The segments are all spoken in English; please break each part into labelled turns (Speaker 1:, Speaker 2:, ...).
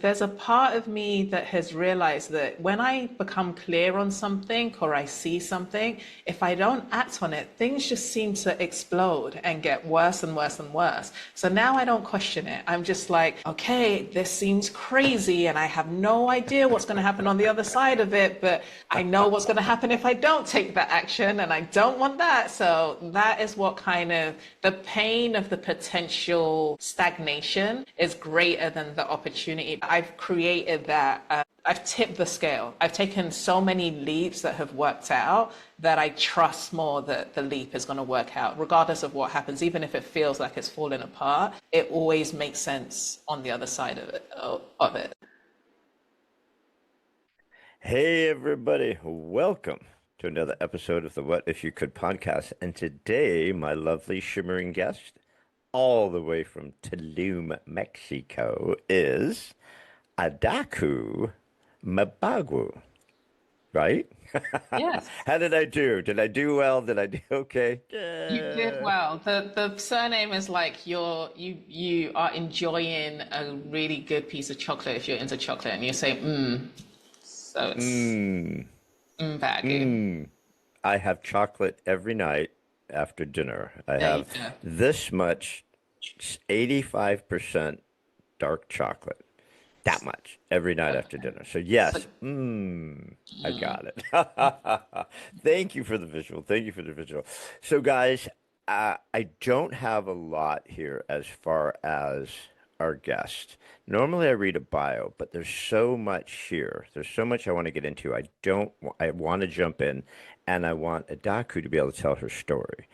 Speaker 1: There's a part of me that has realized that when I become clear on something or I see something, if I don't act on it, things just seem to explode and get worse and worse and worse. So now I don't question it. I'm just like, okay, this seems crazy and I have no idea what's going to happen on the other side of it, but I know what's going to happen if I don't take that action and I don't want that. So that is what kind of the pain of the potential stagnation is greater than the opportunity. I've created that. I've tipped the scale. I've taken so many leaps that have worked out that I trust more that the leap is going to work out, regardless of what happens. Even if it feels like it's falling apart, it always makes sense on the other side of it.
Speaker 2: Hey, everybody, welcome to another episode of the What If You Could podcast. And today, my lovely shimmering guest, all the way from Tulum, Mexico, is Adaku Mabagu, right?
Speaker 1: Yes.
Speaker 2: How did I do? Did I do well? Did I do okay?
Speaker 1: You did well. The surname is like you are enjoying a really good piece of chocolate if you're into chocolate and you say so it's
Speaker 2: Mmm,
Speaker 1: bagu.
Speaker 2: mmm. I have chocolate every night after dinner. I
Speaker 1: There you
Speaker 2: have
Speaker 1: go.
Speaker 2: this much 85% dark chocolate. That much every night after
Speaker 1: Okay.
Speaker 2: dinner. So
Speaker 1: So
Speaker 2: yes, I got it. Thank you for the visual. Thank you for the visual. So guys, I don't have a lot here as far as our guest. Normally I read a bio, but there's so much here. There's so much I want to get into. I want to jump in and I want Adaku to be able to tell her story.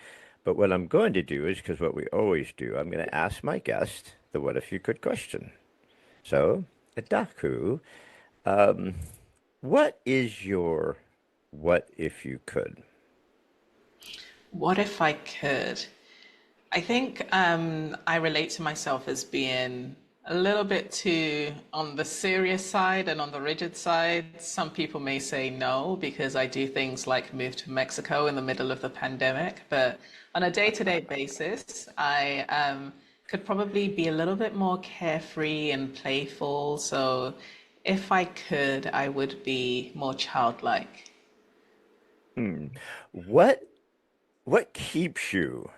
Speaker 2: But what I'm going to do is, because what we always do, I'm going to ask my guest the what if you could question. So, Adaku, what is your what if you could?
Speaker 1: what if I could? I think I relate to myself as being a little bit too on the serious side and on the rigid side. Some people may say no because I do things like move to Mexico in the middle of the pandemic. But on a day-to-day basis, I could probably be a little bit more carefree and playful. So if I could, I would be more childlike.
Speaker 2: Hmm. What what keeps you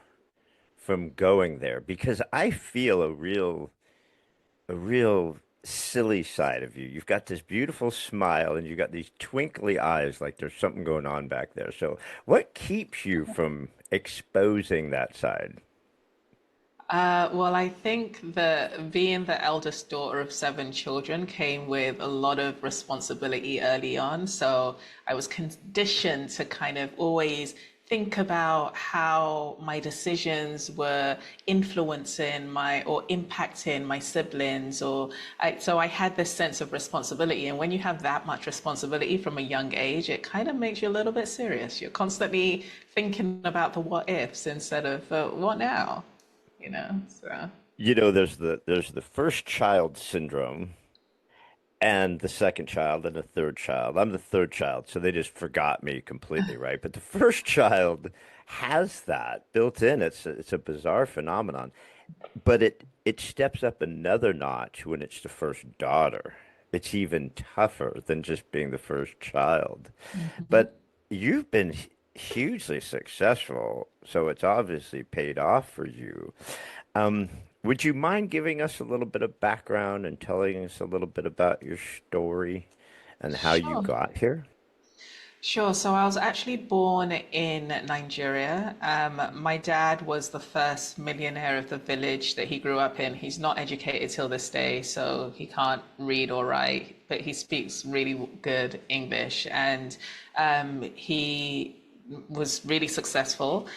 Speaker 2: from going there? Because I feel a real silly side of you. You've got this beautiful smile and you've got these twinkly eyes like there's something going on back there. So, what keeps you from exposing that side?
Speaker 1: Well, I think that being the eldest daughter of seven children came with a lot of responsibility early on. So I was conditioned to kind of always think about how my decisions were influencing my or impacting my siblings so I had this sense of responsibility, and when you have that much responsibility from a young age, it kind of makes you a little bit serious. You're constantly thinking about the what ifs instead of what now, so
Speaker 2: There's the first child syndrome and the second child and the third child. I'm the third child, so they just forgot me completely, right? But the first child has that built in. It's a bizarre phenomenon, but it steps up another notch when it's the first daughter. It's even tougher than just being the first child. But you've been hugely successful, so it's obviously paid off for you. Um, would you mind giving us a little bit of background and telling us a little bit about your story and how you
Speaker 1: sure.
Speaker 2: got here?
Speaker 1: Sure. So I was actually born in Nigeria. My dad was the first millionaire of the village that he grew up in. He's not educated till this day, so he can't read or write, but he speaks really good English. And he was really successful,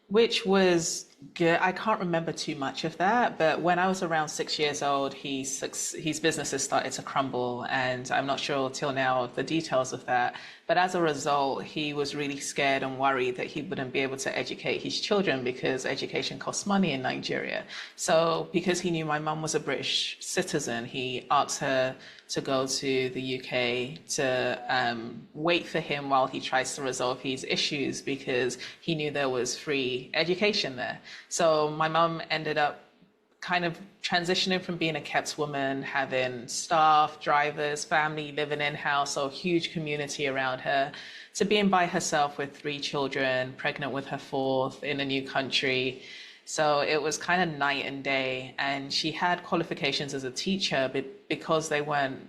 Speaker 1: which was good. I can't remember too much of that, but when I was around 6 years old, his businesses started to crumble, and I'm not sure till now of the details of that. But as a result, he was really scared and worried that he wouldn't be able to educate his children because education costs money in Nigeria. So, because he knew my mum was a British citizen, he asked her to go to the UK to wait for him while he tries to resolve his issues because he knew there was free education there. So my mum ended up kind of transitioning from being a kept woman, having staff, drivers, family living in house, so a huge community around her, to being by herself with three children, pregnant with her fourth in a new country. So it was kind of night and day. And she had qualifications as a teacher, but because they weren't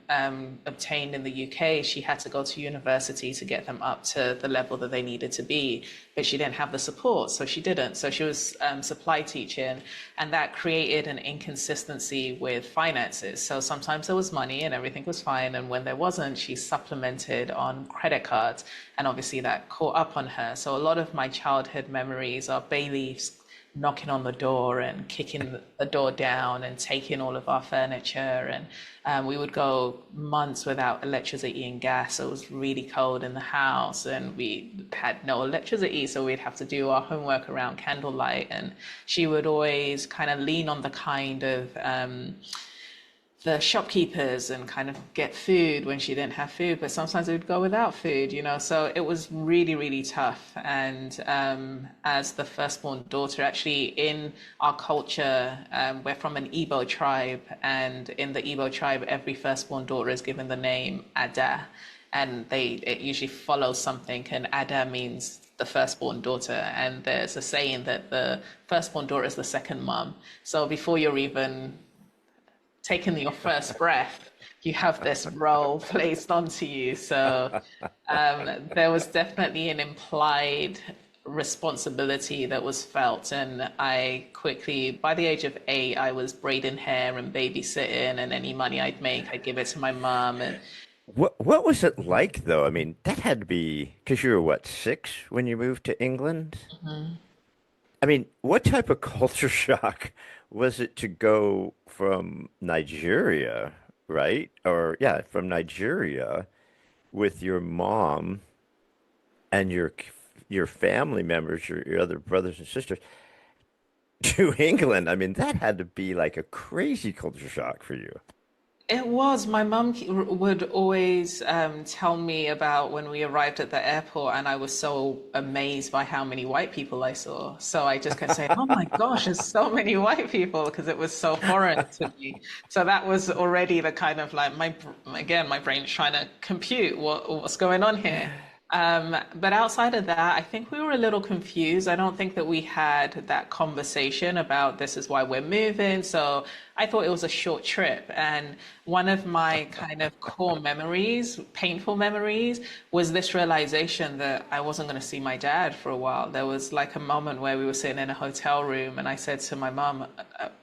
Speaker 1: obtained in the UK, she had to go to university to get them up to the level that they needed to be. But she didn't have the support, so she didn't. So she was supply teaching, and that created an inconsistency with finances. So sometimes there was money and everything was fine, and when there wasn't, she supplemented on credit cards, and obviously that caught up on her. So a lot of my childhood memories are Bayleaf's knocking on the door and kicking the door down and taking all of our furniture. And we would go months without electricity and gas. So it was really cold in the house and we had no electricity. So we'd have to do our homework around candlelight. And she would always kind of lean on the kind of the shopkeepers and kind of get food when she didn't have food, but sometimes it would go without food, you know. So it was really, really tough. And as the firstborn daughter, actually in our culture, we're from an Igbo tribe, and in the Igbo tribe, every firstborn daughter is given the name Ada, and it usually follows something, and Ada means the firstborn daughter. And there's a saying that the firstborn daughter is the second mom. So before you're even taking your first breath, you have this role placed onto you. So there was definitely an implied responsibility that was felt. And I quickly, by the age of 8, I was braiding hair and babysitting, and any money I'd make, I'd give it to my mom. And
Speaker 2: What was it like though? I mean, that had to be because you were what, 6 when you moved to England? I mean, what type of culture shock was it to go from Nigeria, right? Or yeah, from Nigeria with your mom and your family members, your other brothers and sisters to England. I mean, that had to be like a crazy culture shock for you.
Speaker 1: it was. My mum would always tell me about when we arrived at the airport, and I was so amazed by how many white people I saw. So I just kept saying, "Oh my gosh, there's so many white people," because it was so foreign to me. So that was already the kind of like again, my brain's trying to compute what's going on here. But outside of that, I think we were a little confused. I don't think that we had that conversation about this is why we're moving. So I thought it was a short trip. And one of my kind of core memories, painful memories, was this realization that I wasn't going to see my dad for a while. There was like a moment where we were sitting in a hotel room and I said to my mom,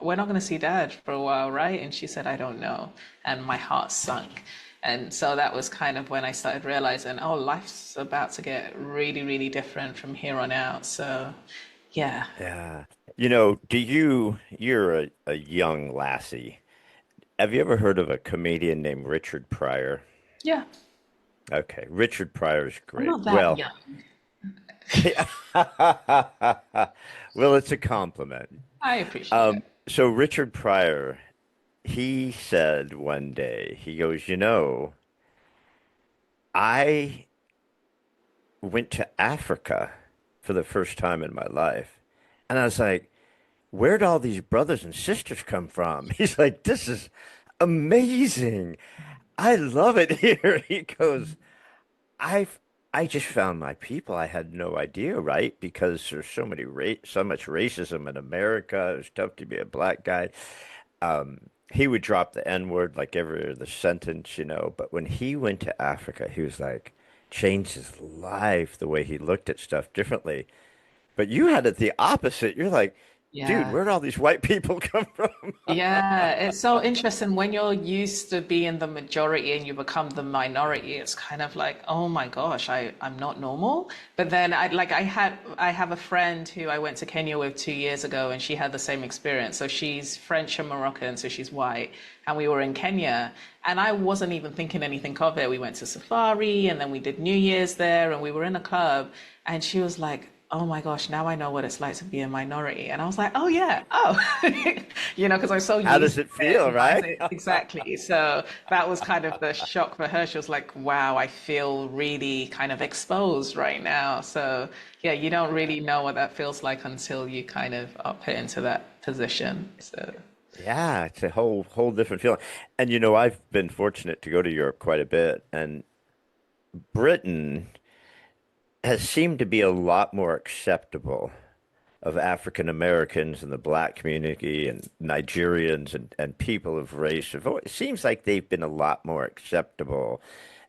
Speaker 1: we're not going to see dad for a while, right? And she said, I don't know. And my heart sunk. And so that was kind of when I started realizing, oh, life's about to get really, really different from here on out. So, yeah.
Speaker 2: Yeah. You're a young lassie. Have you ever heard of a comedian named Richard Pryor?
Speaker 1: Yeah.
Speaker 2: Okay, Richard Pryor's
Speaker 1: I'm
Speaker 2: great.
Speaker 1: not that
Speaker 2: Well,
Speaker 1: young.
Speaker 2: well, it's a compliment.
Speaker 1: I appreciate it.
Speaker 2: So Richard Pryor, he said one day, he goes, I went to Africa for the first time in my life. And I was like, where'd all these brothers and sisters come from? He's like, this is amazing. I love it here. He goes, I've I just found my people. I had no idea, right? Because there's so much racism in America. It's tough to be a black guy. He would drop the N word like every other sentence. But when he went to Africa, he was like, changed his life, the way he looked at stuff differently. But you had it the opposite. You're like, dude,
Speaker 1: Yeah.
Speaker 2: where'd all these white people come from?
Speaker 1: Yeah, it's so interesting when you're used to being the majority and you become the minority. It's kind of like, oh my gosh, I'm not normal. But then I have a friend who I went to Kenya with 2 years ago, and she had the same experience. So she's French and Moroccan, so she's white, and we were in Kenya, and I wasn't even thinking anything of it. We went to safari, and then we did New Year's there, and we were in a club, and she was like, oh my gosh, now I know what it's like to be a minority. And I was like, oh yeah, oh, because I was so
Speaker 2: How
Speaker 1: used
Speaker 2: does
Speaker 1: to
Speaker 2: it
Speaker 1: it.
Speaker 2: feel, right?
Speaker 1: Exactly. So that was kind of the shock for her. She was like, wow, I feel really kind of exposed right now. So yeah, you don't really know what that feels like until you kind of are put into that position. So.
Speaker 2: Yeah, it's a whole different feeling. And you know, I've been fortunate to go to Europe quite a bit, and Britain has seemed to be a lot more acceptable of African Americans and the black community and Nigerians and people of race. It seems like they've been a lot more acceptable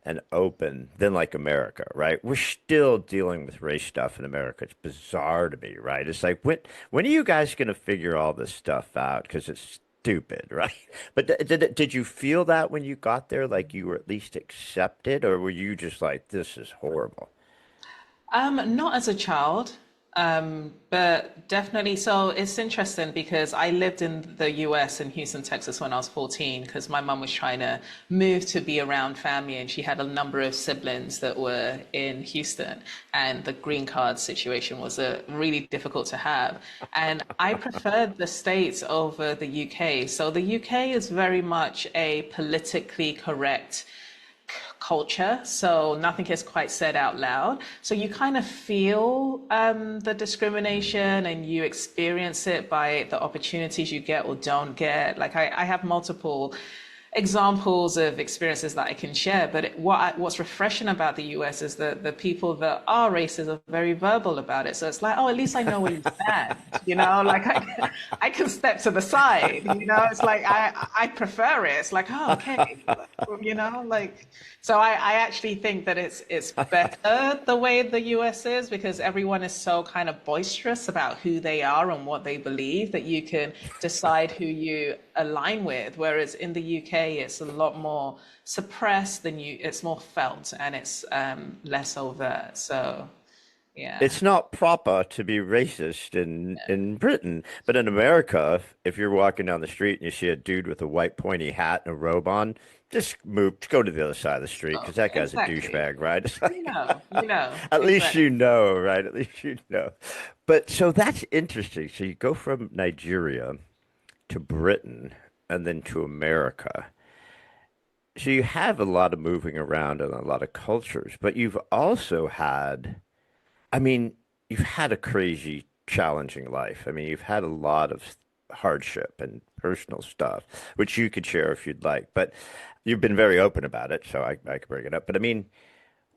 Speaker 2: and open than like America, right? We're still dealing with race stuff in America. It's bizarre to me, right? It's like when are you guys going to figure all this stuff out? Because it's stupid, right? But did you feel that when you got there, like you were at least accepted, or were you just like, this is horrible?
Speaker 1: Not as a child, but definitely. So it's interesting because I lived in the US in Houston, Texas when I was 14 because my mum was trying to move to be around family and she had a number of siblings that were in Houston and the green card situation was really difficult to have. And I preferred the States over the UK. So the UK is very much a politically correct culture, so nothing is quite said out loud. So you kind of feel the discrimination and you experience it by the opportunities you get or don't get. Like I have multiple examples of experiences that I can share. But what's refreshing about the US is that the people that are racist are very verbal about it. So it's like, oh, at least I know where you stand. Like I can step to the side. It's like I prefer it. It's like, oh, okay. Like so I actually think that it's better the way the US is because everyone is so kind of boisterous about who they are and what they believe that you can decide who you align with. Whereas in the UK, it's a lot more suppressed than it's more felt and it's less overt. So yeah.
Speaker 2: It's not proper to be racist in Britain, but in America, if you're walking down the street and you see a dude with a white pointy hat and a robe on, just go to the other side of the street
Speaker 1: Oh,
Speaker 2: because that guy's a
Speaker 1: exactly.
Speaker 2: douchebag, right? It's like, at least
Speaker 1: Exactly.
Speaker 2: you know, right? At least you know. But so that's interesting. So you go from Nigeria to Britain and then to America. So you have a lot of moving around and a lot of cultures, but you've also had I mean, you've had a crazy, challenging life. I mean, you've had a lot of hardship and personal stuff, which you could share if you'd like. But you've been very open about it, so I can bring it up. But I mean,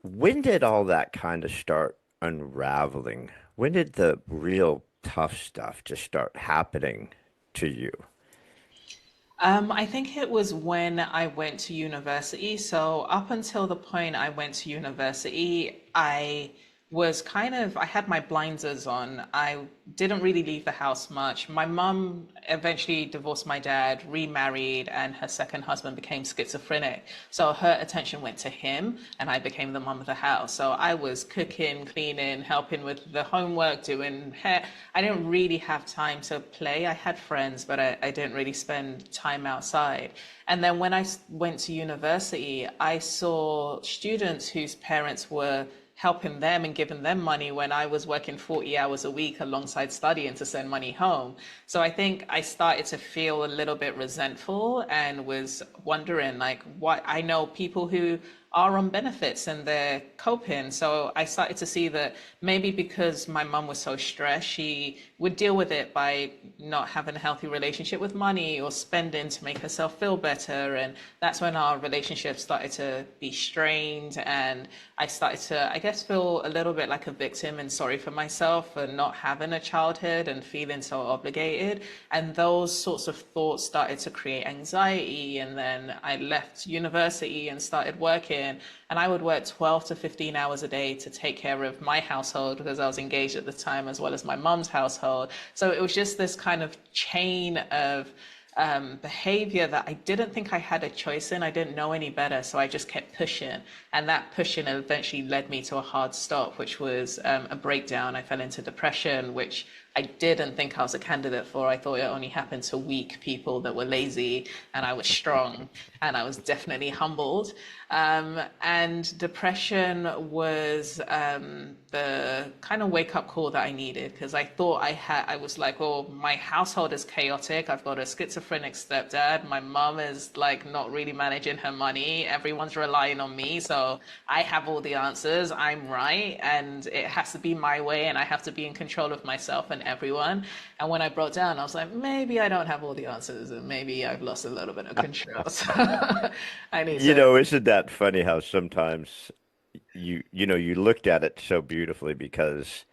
Speaker 2: when did all that kind of start unraveling? When did the real tough stuff just start happening to you?
Speaker 1: I think it was when I went to university. So up until the point I went to university, I had my blinders on. I didn't really leave the house much. My mum eventually divorced my dad, remarried, and her second husband became schizophrenic. So her attention went to him, and I became the mum of the house. So I was cooking, cleaning, helping with the homework, doing hair. I didn't really have time to play. I had friends, but I didn't really spend time outside. And then when I went to university, I saw students whose parents were helping them and giving them money when I was working 40 hours a week alongside studying to send money home. So I think I started to feel a little bit resentful and was wondering like what I know people who are on benefits and they're coping. So I started to see that maybe because my mum was so stressed, she would deal with it by not having a healthy relationship with money or spending to make herself feel better. And that's when our relationship started to be strained. And I started to, I guess, feel a little bit like a victim and sorry for myself for not having a childhood and feeling so obligated. And those sorts of thoughts started to create anxiety. And then I left university and started working. And I would work 12 to 15 hours a day to take care of my household because I was engaged at the time, as well as my mom's household. So it was just this kind of chain of behavior that I didn't think I had a choice in. I didn't know any better. So I just kept pushing. And that pushing eventually led me to a hard stop, which was a breakdown. I fell into depression, which I didn't think I was a candidate for. I thought it only happened to weak people that were lazy, and I was strong, and I was definitely humbled. And depression was the kind of wake up call that I needed because I was like, oh, my household is chaotic. I've got a schizophrenic stepdad. My mom is like not really managing her money. Everyone's relying on me. So I have all the answers. I'm right. And it has to be my way, and I have to be in control of myself. And everyone. And when I broke down, I was like, maybe I don't have all the answers, and maybe I've lost a little bit of control. So I need
Speaker 2: You
Speaker 1: to.
Speaker 2: know, isn't that funny how sometimes you looked at it so beautifully because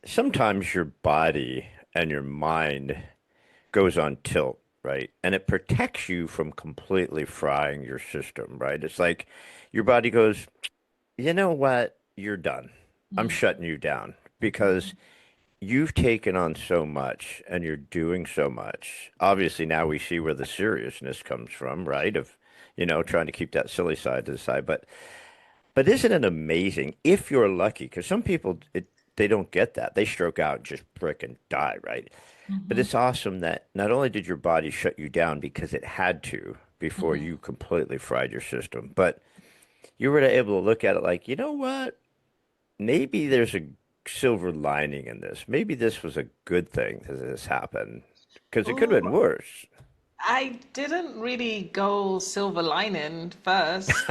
Speaker 2: sometimes your body and your mind goes on tilt, right? And it protects you from completely frying your system, right? It's like your body goes, you know what? You're done. I'm
Speaker 1: Mm,
Speaker 2: shutting you down because you've taken on so much and you're doing so much. Obviously, now we see where the seriousness comes from, right? Of, trying to keep that silly side to the side. But isn't it amazing if you're lucky? Because some people, they don't get that. They stroke out and just prick and die, right? But
Speaker 1: mhm,
Speaker 2: it's awesome that not only did your body shut you down because it had to before
Speaker 1: mhm.
Speaker 2: you completely fried your system, but you were able to look at it like, you know what? Maybe there's a silver lining in this. Maybe this was a good thing that this happened because it could have been
Speaker 1: Oh,
Speaker 2: worse.
Speaker 1: I didn't really go silver lining first.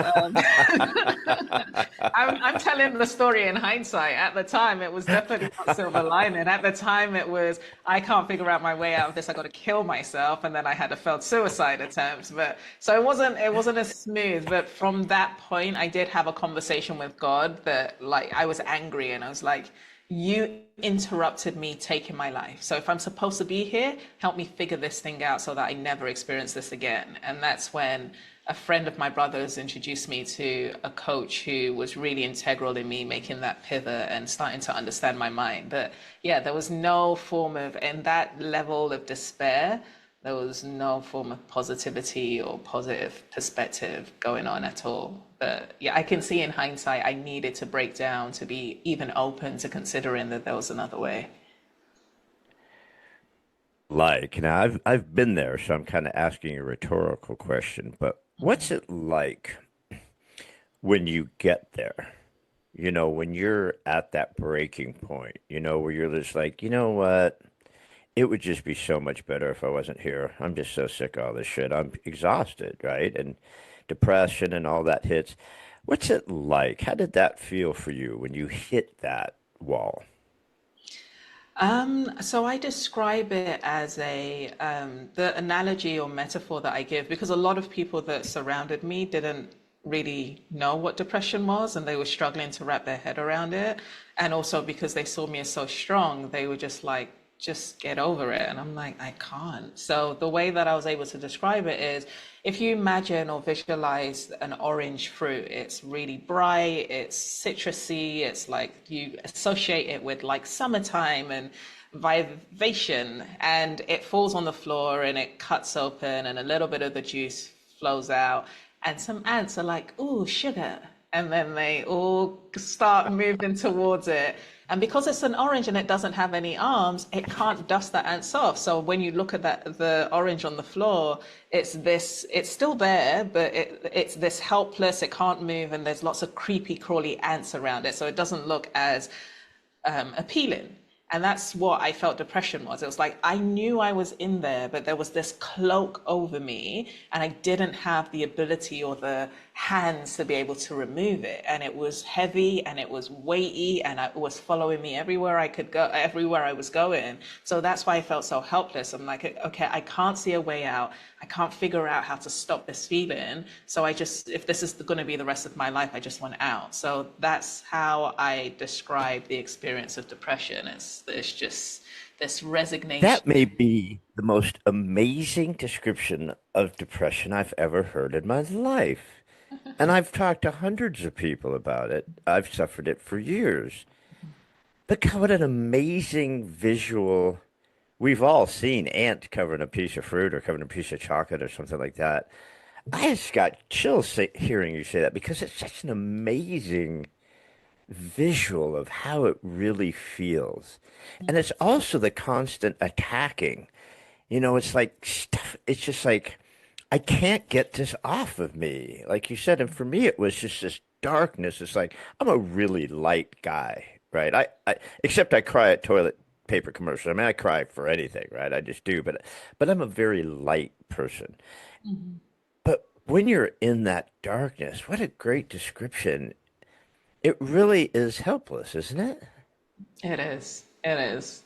Speaker 1: I'm telling the story in hindsight. At the time, it was definitely not silver lining. At the time, it was, I can't figure out my way out of this. I got to kill myself, and then I had a failed suicide attempt. But so it wasn't as smooth. But from that point, I did have a conversation with God that, like, I was angry, and I was like, you interrupted me taking my life. So if I'm supposed to be here, help me figure this thing out so that I never experience this again. And that's when a friend of my brother's introduced me to a coach who was really integral in me making that pivot and starting to understand my mind. But yeah, there was no form of, in that level of despair, there was no form of positivity or positive perspective going on at all. But yeah, I can see in hindsight, I needed to break down to be even open to considering that there was another way.
Speaker 2: Like, now I've been there, so I'm kind of asking a rhetorical question, but what's it like when you get there? When you're at that breaking point, where you're just like, you know what? It would just be so much better if I wasn't here. I'm just so sick of all this shit. I'm exhausted, right? And depression and all that hits. What's it like? How did that feel for you when you hit that wall?
Speaker 1: So I describe it as the analogy or metaphor that I give because a lot of people that surrounded me didn't really know what depression was and they were struggling to wrap their head around it. And also because they saw me as so strong, they were just like, just get over it. And I'm like, I can't. So the way that I was able to describe it is if you imagine or visualize an orange fruit, it's really bright, it's citrusy, it's like you associate it with like summertime and vivation, and it falls on the floor and it cuts open and a little bit of the juice flows out. And some ants are like, "Ooh, sugar." And then they all start moving towards it. And because it's an orange and it doesn't have any arms, it can't dust the ants off. So when you look at the orange on the floor, it's still there, but it's this helpless, it can't move, and there's lots of creepy, crawly ants around it. So it doesn't look as appealing. And that's what I felt depression was. It was like I knew I was in there, but there was this cloak over me, and I didn't have the ability or the hands to be able to remove it. And it was heavy and it was weighty, and it was following me everywhere I could go, everywhere I was going. So that's why I felt so helpless. I'm like, okay, I can't see a way out. I can't figure out how to stop this feeling. So if this is going to be the rest of my life, I just want out. So that's how I describe the experience of depression. It's just this resignation.
Speaker 2: That may be the most amazing description of depression I've ever heard in my life. And I've talked to hundreds of people about it. I've suffered it for years. But God, what an amazing visual. We've all seen ant covering a piece of fruit or covering a piece of chocolate or something like that. I just got chills hearing you say that because it's such an amazing visual of how it really feels. And it's also the constant attacking. It's like stuff, it's just like, I can't get this off of me. Like you said, and for me, it was just this darkness. It's like, I'm a really light guy, right? Except I cry at toilet paper commercials. I mean, I cry for anything, right? I just do, but I'm a very light person. But when you're in that darkness, what a great description. It really is helpless, isn't it?
Speaker 1: It is. It is.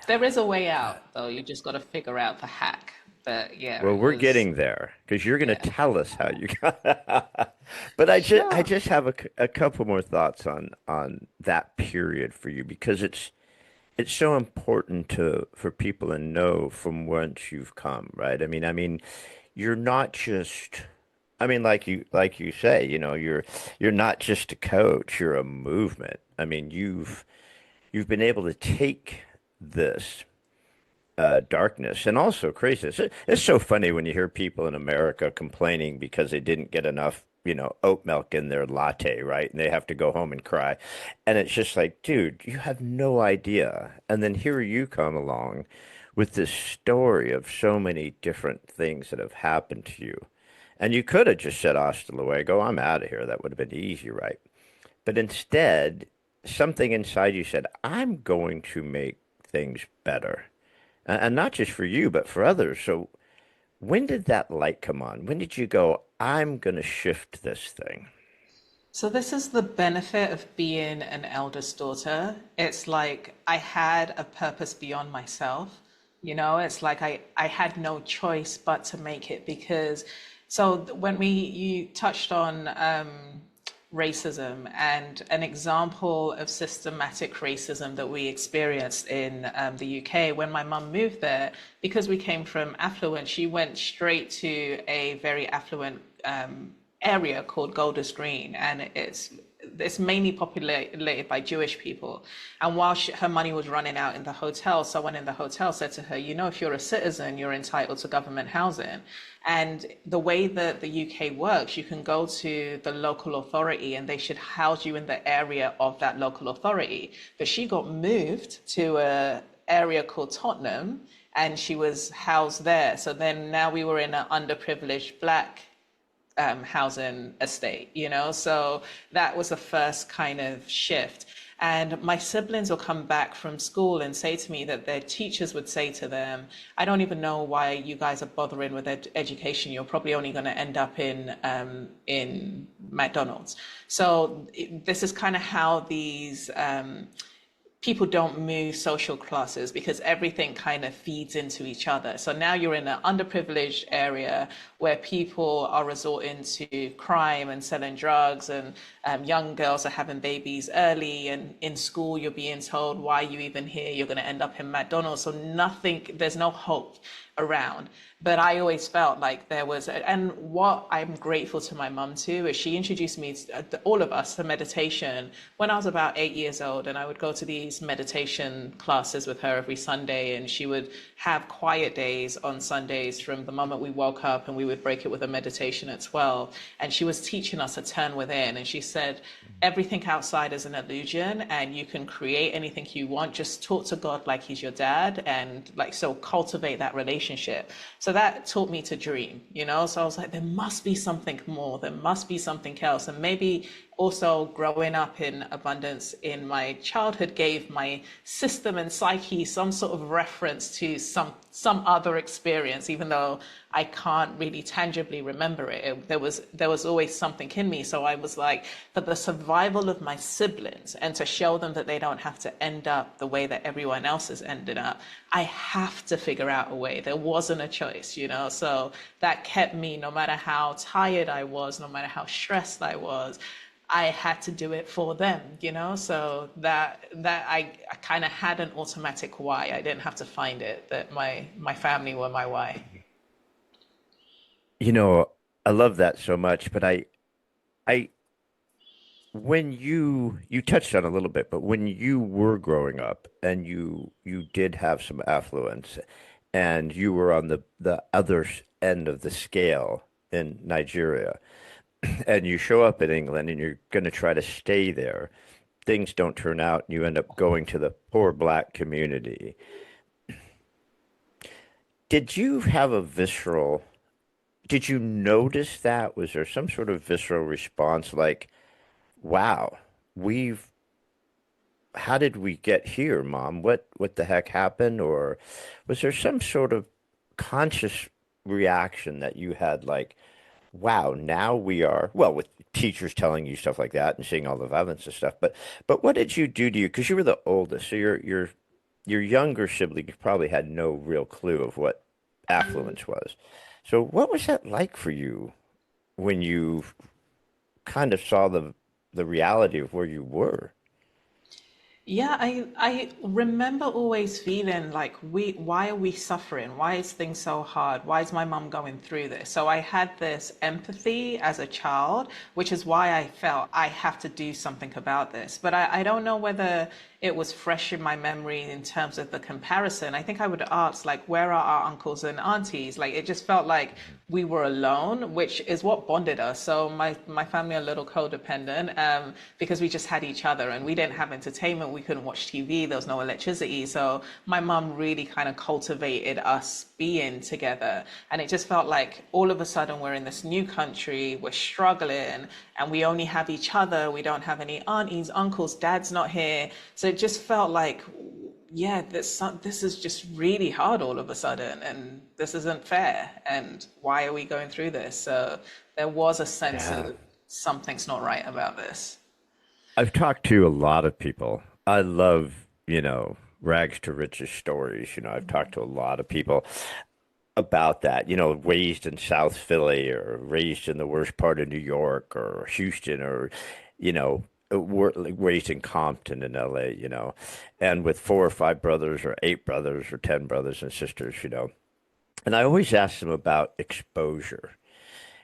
Speaker 1: There is a way out, though. You just got to figure out the hack. But yeah,
Speaker 2: Well,
Speaker 1: it
Speaker 2: we're
Speaker 1: was,
Speaker 2: getting there because you're going to
Speaker 1: yeah.
Speaker 2: tell us how you got. But I
Speaker 1: Sure.
Speaker 2: just have a couple more thoughts on that period for you because it's so important to for people to know from whence you've come, right? I mean, you're not just. I mean, like you say, you're not just a coach, you're a movement. I mean, you've been able to take this darkness and also craziness. It's so funny when you hear people in America complaining because they didn't get enough, oat milk in their latte, right? And they have to go home and cry. And it's just like, dude, you have no idea. And then here you come along with this story of so many different things that have happened to you. And you could have just said, hasta luego, I'm out of here. That would have been easy, right? But instead, something inside you said, I'm going to make things better. And not just for you, but for others. So when did that light come on? When did you go, I'm going to shift this thing?
Speaker 1: So this is the benefit of being an eldest daughter. It's like I had a purpose beyond myself. It's like I had no choice but to make it because when you touched on racism and an example of systematic racism that we experienced in the UK when my mum moved there, because we came from affluent, she went straight to a very affluent area called Golders Green, and it's mainly populated by Jewish people. And while her money was running out in the hotel, someone in the hotel said to her, if you're a citizen, you're entitled to government housing. And the way that the UK works, you can go to the local authority and they should house you in the area of that local authority. But she got moved to a area called Tottenham and she was housed there. So then now we were in an underprivileged black housing estate, So that was the first kind of shift. And my siblings will come back from school and say to me that their teachers would say to them, I don't even know why you guys are bothering with education. You're probably only going to end up in McDonald's. So this is kind of how these people don't move social classes because everything kind of feeds into each other. So now you're in an underprivileged area where people are resorting to crime and selling drugs, and young girls are having babies early. And in school, you're being told, why are you even here? You're going to end up in McDonald's. So there's no hope around. But I always felt like there was, and what I'm grateful to my mum too is she introduced me to all of us to meditation when I was about 8 years old, and I would go to these meditation classes with her every Sunday, and she would have quiet days on Sundays from the moment we woke up, and we would break it with a meditation at 12. And she was teaching us to turn within, and she said, everything outside is an illusion and you can create anything you want. Just talk to God like he's your dad, and so cultivate that relationship. So that taught me to dream, So I was like, there must be something more. There must be something else. And maybe also growing up in abundance in my childhood gave my system and psyche some sort of reference to some other experience, even though I can't really tangibly remember it. There was always something in me. So I was like, for the survival of my siblings and to show them that they don't have to end up the way that everyone else has ended up, I have to figure out a way. There wasn't a choice, So that kept me, no matter how tired I was, no matter how stressed I was, I had to do it for them, So that I kind of had an automatic why. I didn't have to find it. That my family were my why.
Speaker 2: You know, I love that so much, but I, when you touched on a little bit, but when you were growing up and you did have some affluence and you were on the other end of the scale in Nigeria, and you show up in England and you're going to try to stay there, things don't turn out and you end up going to the poor black community. Did you have did you notice that? Was there some sort of visceral response like, wow, we've, how did we get here, Mom? What the heck happened? Or was there some sort of conscious reaction that you had like, wow, now we are, well, with teachers telling you stuff like that and seeing all the violence and stuff, but what did you do to you? Because you were the oldest, so you're your younger siblings probably had no real clue of what affluence was. So what was that like for you when you kind of saw the reality of where you were?
Speaker 1: Yeah, I remember always feeling like why are we suffering? Why is things so hard? Why is my mum going through this? So I had this empathy as a child, which is why I felt I have to do something about this. But I don't know whether it was fresh in my memory in terms of the comparison. I think I would ask, like, where are our uncles and aunties? Like, it just felt like we were alone, which is what bonded us. So my family are a little codependent because we just had each other and we didn't have entertainment. We couldn't watch TV. There was no electricity. So my mum really kind of cultivated us being together. And it just felt like all of a sudden we're in this new country, we're struggling, and we only have each other. We don't have any aunties, uncles, dad's not here. So it just felt like, yeah, this is just really hard all of a sudden, and this isn't fair. And why are we going through this? So there was a sense
Speaker 2: Yeah.
Speaker 1: of something's not right about this.
Speaker 2: I've talked to a lot of people. I love, rags to riches stories. I've talked to a lot of people about that, raised in South Philly or raised in the worst part of New York or Houston or, like raised in Compton in LA, and with four or five brothers or eight brothers or 10 brothers and sisters. And I always ask them about exposure,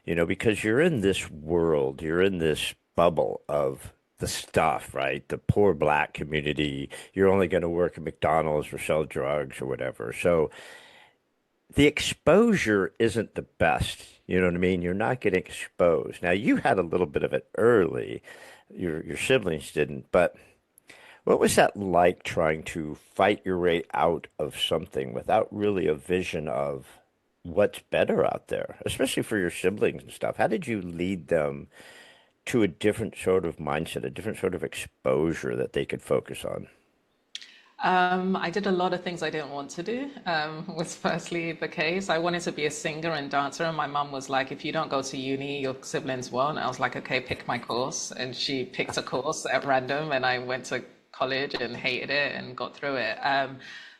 Speaker 2: because you're in this world, you're in this bubble of the stuff, right? The poor black community, you're only going to work at McDonald's or sell drugs or whatever. So the exposure isn't the best. You know what I mean? You're not getting exposed. Now you had a little bit of it early. Your siblings didn't, but what was that like trying to fight your way out of something without really a vision of what's better out there, especially for your siblings and stuff? How did you lead them to a different sort of mindset, a different sort of exposure that they could focus on?
Speaker 1: I did a lot of things I didn't want to do, was firstly the case. I wanted to be a singer and dancer, and my mum was like, if you don't go to uni, your siblings won't. I was like, okay, pick my course. And she picked a course at random, and I went to college and hated it and got through it.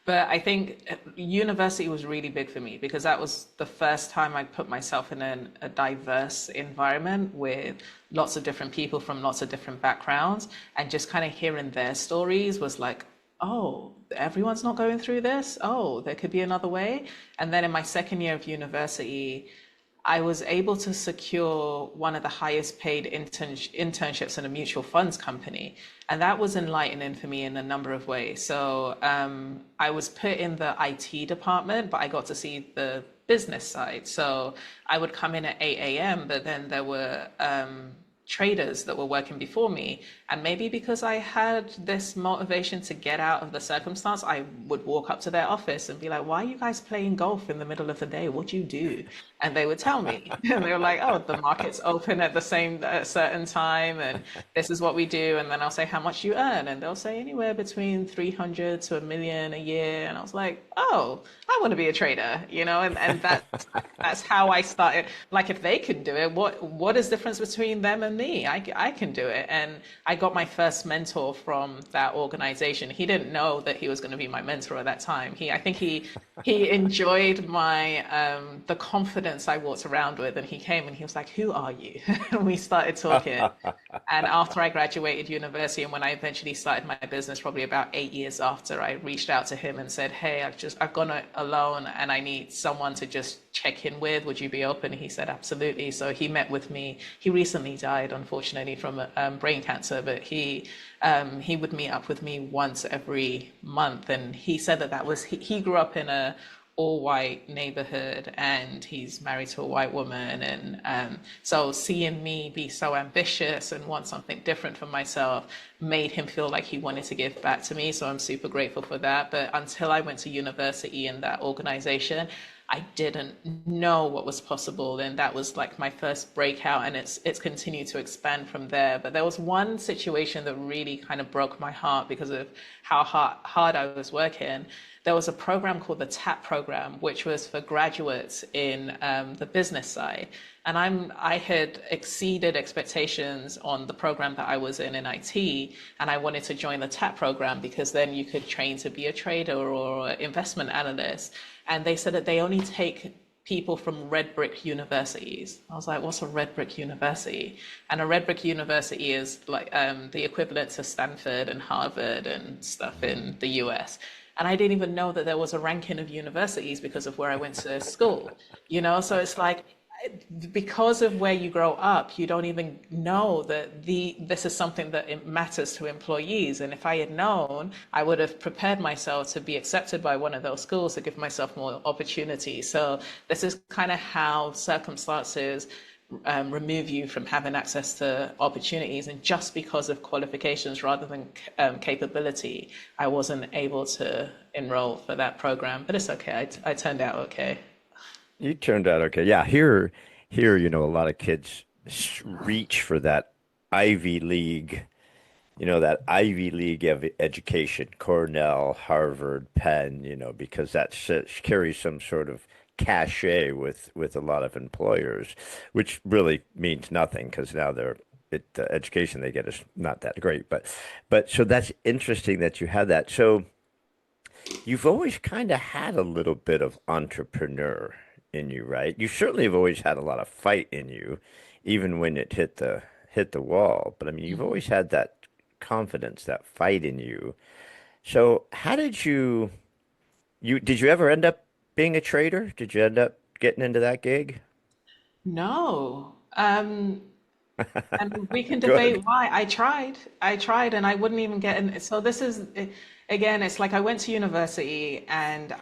Speaker 1: But I think university was really big for me because that was the first time I put myself in a diverse environment with lots of different people from lots of different backgrounds. And just kind of hearing their stories was like, oh, everyone's not going through this. Oh, there could be another way. And then in my second year of university, I was able to secure one of the highest paid internships in a mutual funds company. And that was enlightening for me in a number of ways. So I was put in the IT department, but I got to see the business side. So I would come in at 8 a.m., but then there were traders that were working before me. And maybe because I had this motivation to get out of the circumstance, I would walk up to their office and be like, why are you guys playing golf in the middle of the day? What do you do? And they would tell me. And they were like, oh, the market's open at the same certain time. And this is what we do. And then I'll say, how much you earn? And they'll say anywhere between 300 to a million a year. And I was like, oh, I want to be a trader, and that's how I started. Like, if they can do it, what is the difference between them and me? I can do it. And I got my first mentor from that organization. He didn't know that he was going to be my mentor at that time. I think he enjoyed my the confidence I walked around with, and he came and he was like, "Who are you?" And we started talking. And after I graduated university, and when I eventually started my business, probably about 8 years after, I reached out to him and said, "Hey, I've gone alone, and I need someone to just check in with. Would you be open?" He said, "Absolutely." So he met with me. He recently died, unfortunately, from brain cancer, but he would meet up with me once every month, and he said that was he grew up in a all white neighborhood and he's married to a white woman, and so seeing me be so ambitious and want something different for myself made him feel like he wanted to give back to me. So I'm super grateful for that. But until I went to university in that organization, I didn't know what was possible, and that was like my first breakout, and it's continued to expand from there. But there was one situation that really kind of broke my heart because of how hard I was working. there was a program called the TAP program, which was for graduates in the business side. And I had exceeded expectations on the program that I was in IT, and I wanted to join the TAP program because then you could train to be a trader or investment analyst. And they said that they only take people from red brick universities. I was like, what's a red brick university? And a red brick university is like the equivalent to Stanford and Harvard and stuff in the US. And I didn't even know that there was a ranking of universities because of where I went to school, So it's like, because of where you grow up, you don't even know that this is something that it matters to employees. And if I had known, I would have prepared myself to be accepted by one of those schools to give myself more opportunity. So this is kind of how circumstances remove you from having access to opportunities. And just because of qualifications rather than capability, I wasn't able to enroll for that program. But it's okay. I turned out okay.
Speaker 2: You turned out okay. Yeah, here, a lot of kids reach for that Ivy League, that Ivy League of education, Cornell, Harvard, Penn, because that carries some sort of cachet with a lot of employers, which really means nothing because now the education they get is not that great. But so that's interesting that you had that. So you've always kind of had a little bit of entrepreneur in you, right? You certainly have always had a lot of fight in you, even when it hit the wall. But I mean, you've always had that confidence, that fight in you. So how did you ever end up being a trader? Did you end up getting into that gig?
Speaker 1: No. And we can
Speaker 2: Good.
Speaker 1: debate why. I tried, and I wouldn't even get in. So this is, again, it's like I went to university, and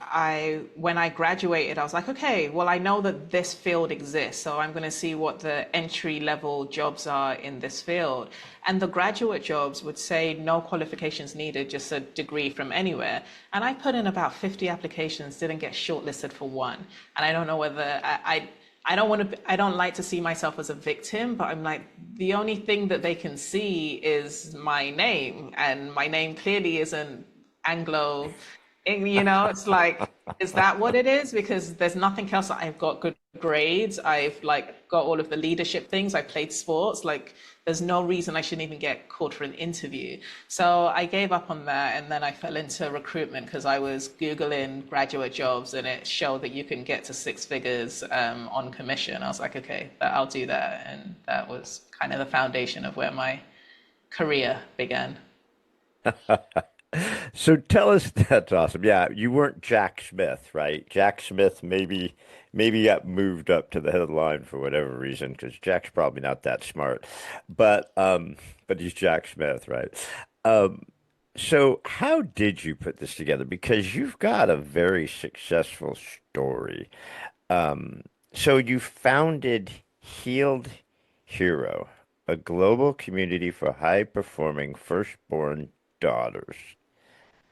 Speaker 1: when I graduated, I was like, okay, well, I know that this field exists, so I'm going to see what the entry level jobs are in this field. And the graduate jobs would say no qualifications needed, just a degree from anywhere. And I put in about 50 applications, didn't get shortlisted for one. And I don't know whether I don't want to, I don't like to see myself as a victim, but I'm like, the only thing that they can see is my name, and my name clearly isn't Anglo. It's like, is that what it is? Because there's nothing else. I've got good grades. I've like got all of the leadership things. I played sports. Like, there's no reason I shouldn't even get called for an interview. So I gave up on that, and then I fell into recruitment because I was Googling graduate jobs, and it showed that you can get to six figures on commission. I was like, okay, I'll do that, and that was kind of the foundation of where my career began.
Speaker 2: So tell us, that's awesome. Yeah, you weren't Jack Smith, right? Jack Smith maybe got moved up to the headline for whatever reason, because Jack's probably not that smart. But he's Jack Smith, right? Um, so how did you put this together? Because you've got a very successful story. So you founded Healed Hero, a global community for high-performing firstborn daughters.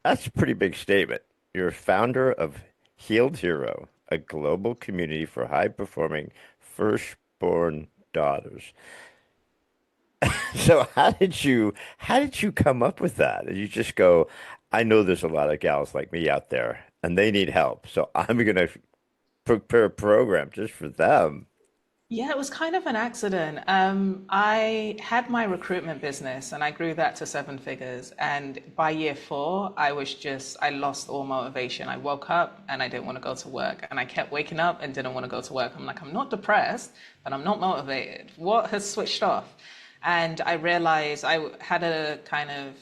Speaker 2: That's a pretty big statement. You're a founder of Healed Hero, a global community for high-performing firstborn daughters. So how did you come up with that? Did you just go, I know there's a lot of gals like me out there and they need help, so I'm gonna prepare a program just for them.
Speaker 1: Yeah, it was kind of an accident. I had my recruitment business and I grew that to seven figures. And by year four, I lost all motivation. I woke up and I didn't want to go to work. And I kept waking up and didn't want to go to work. I'm like, I'm not depressed, but I'm not motivated. What has switched off? And I realized I had a kind of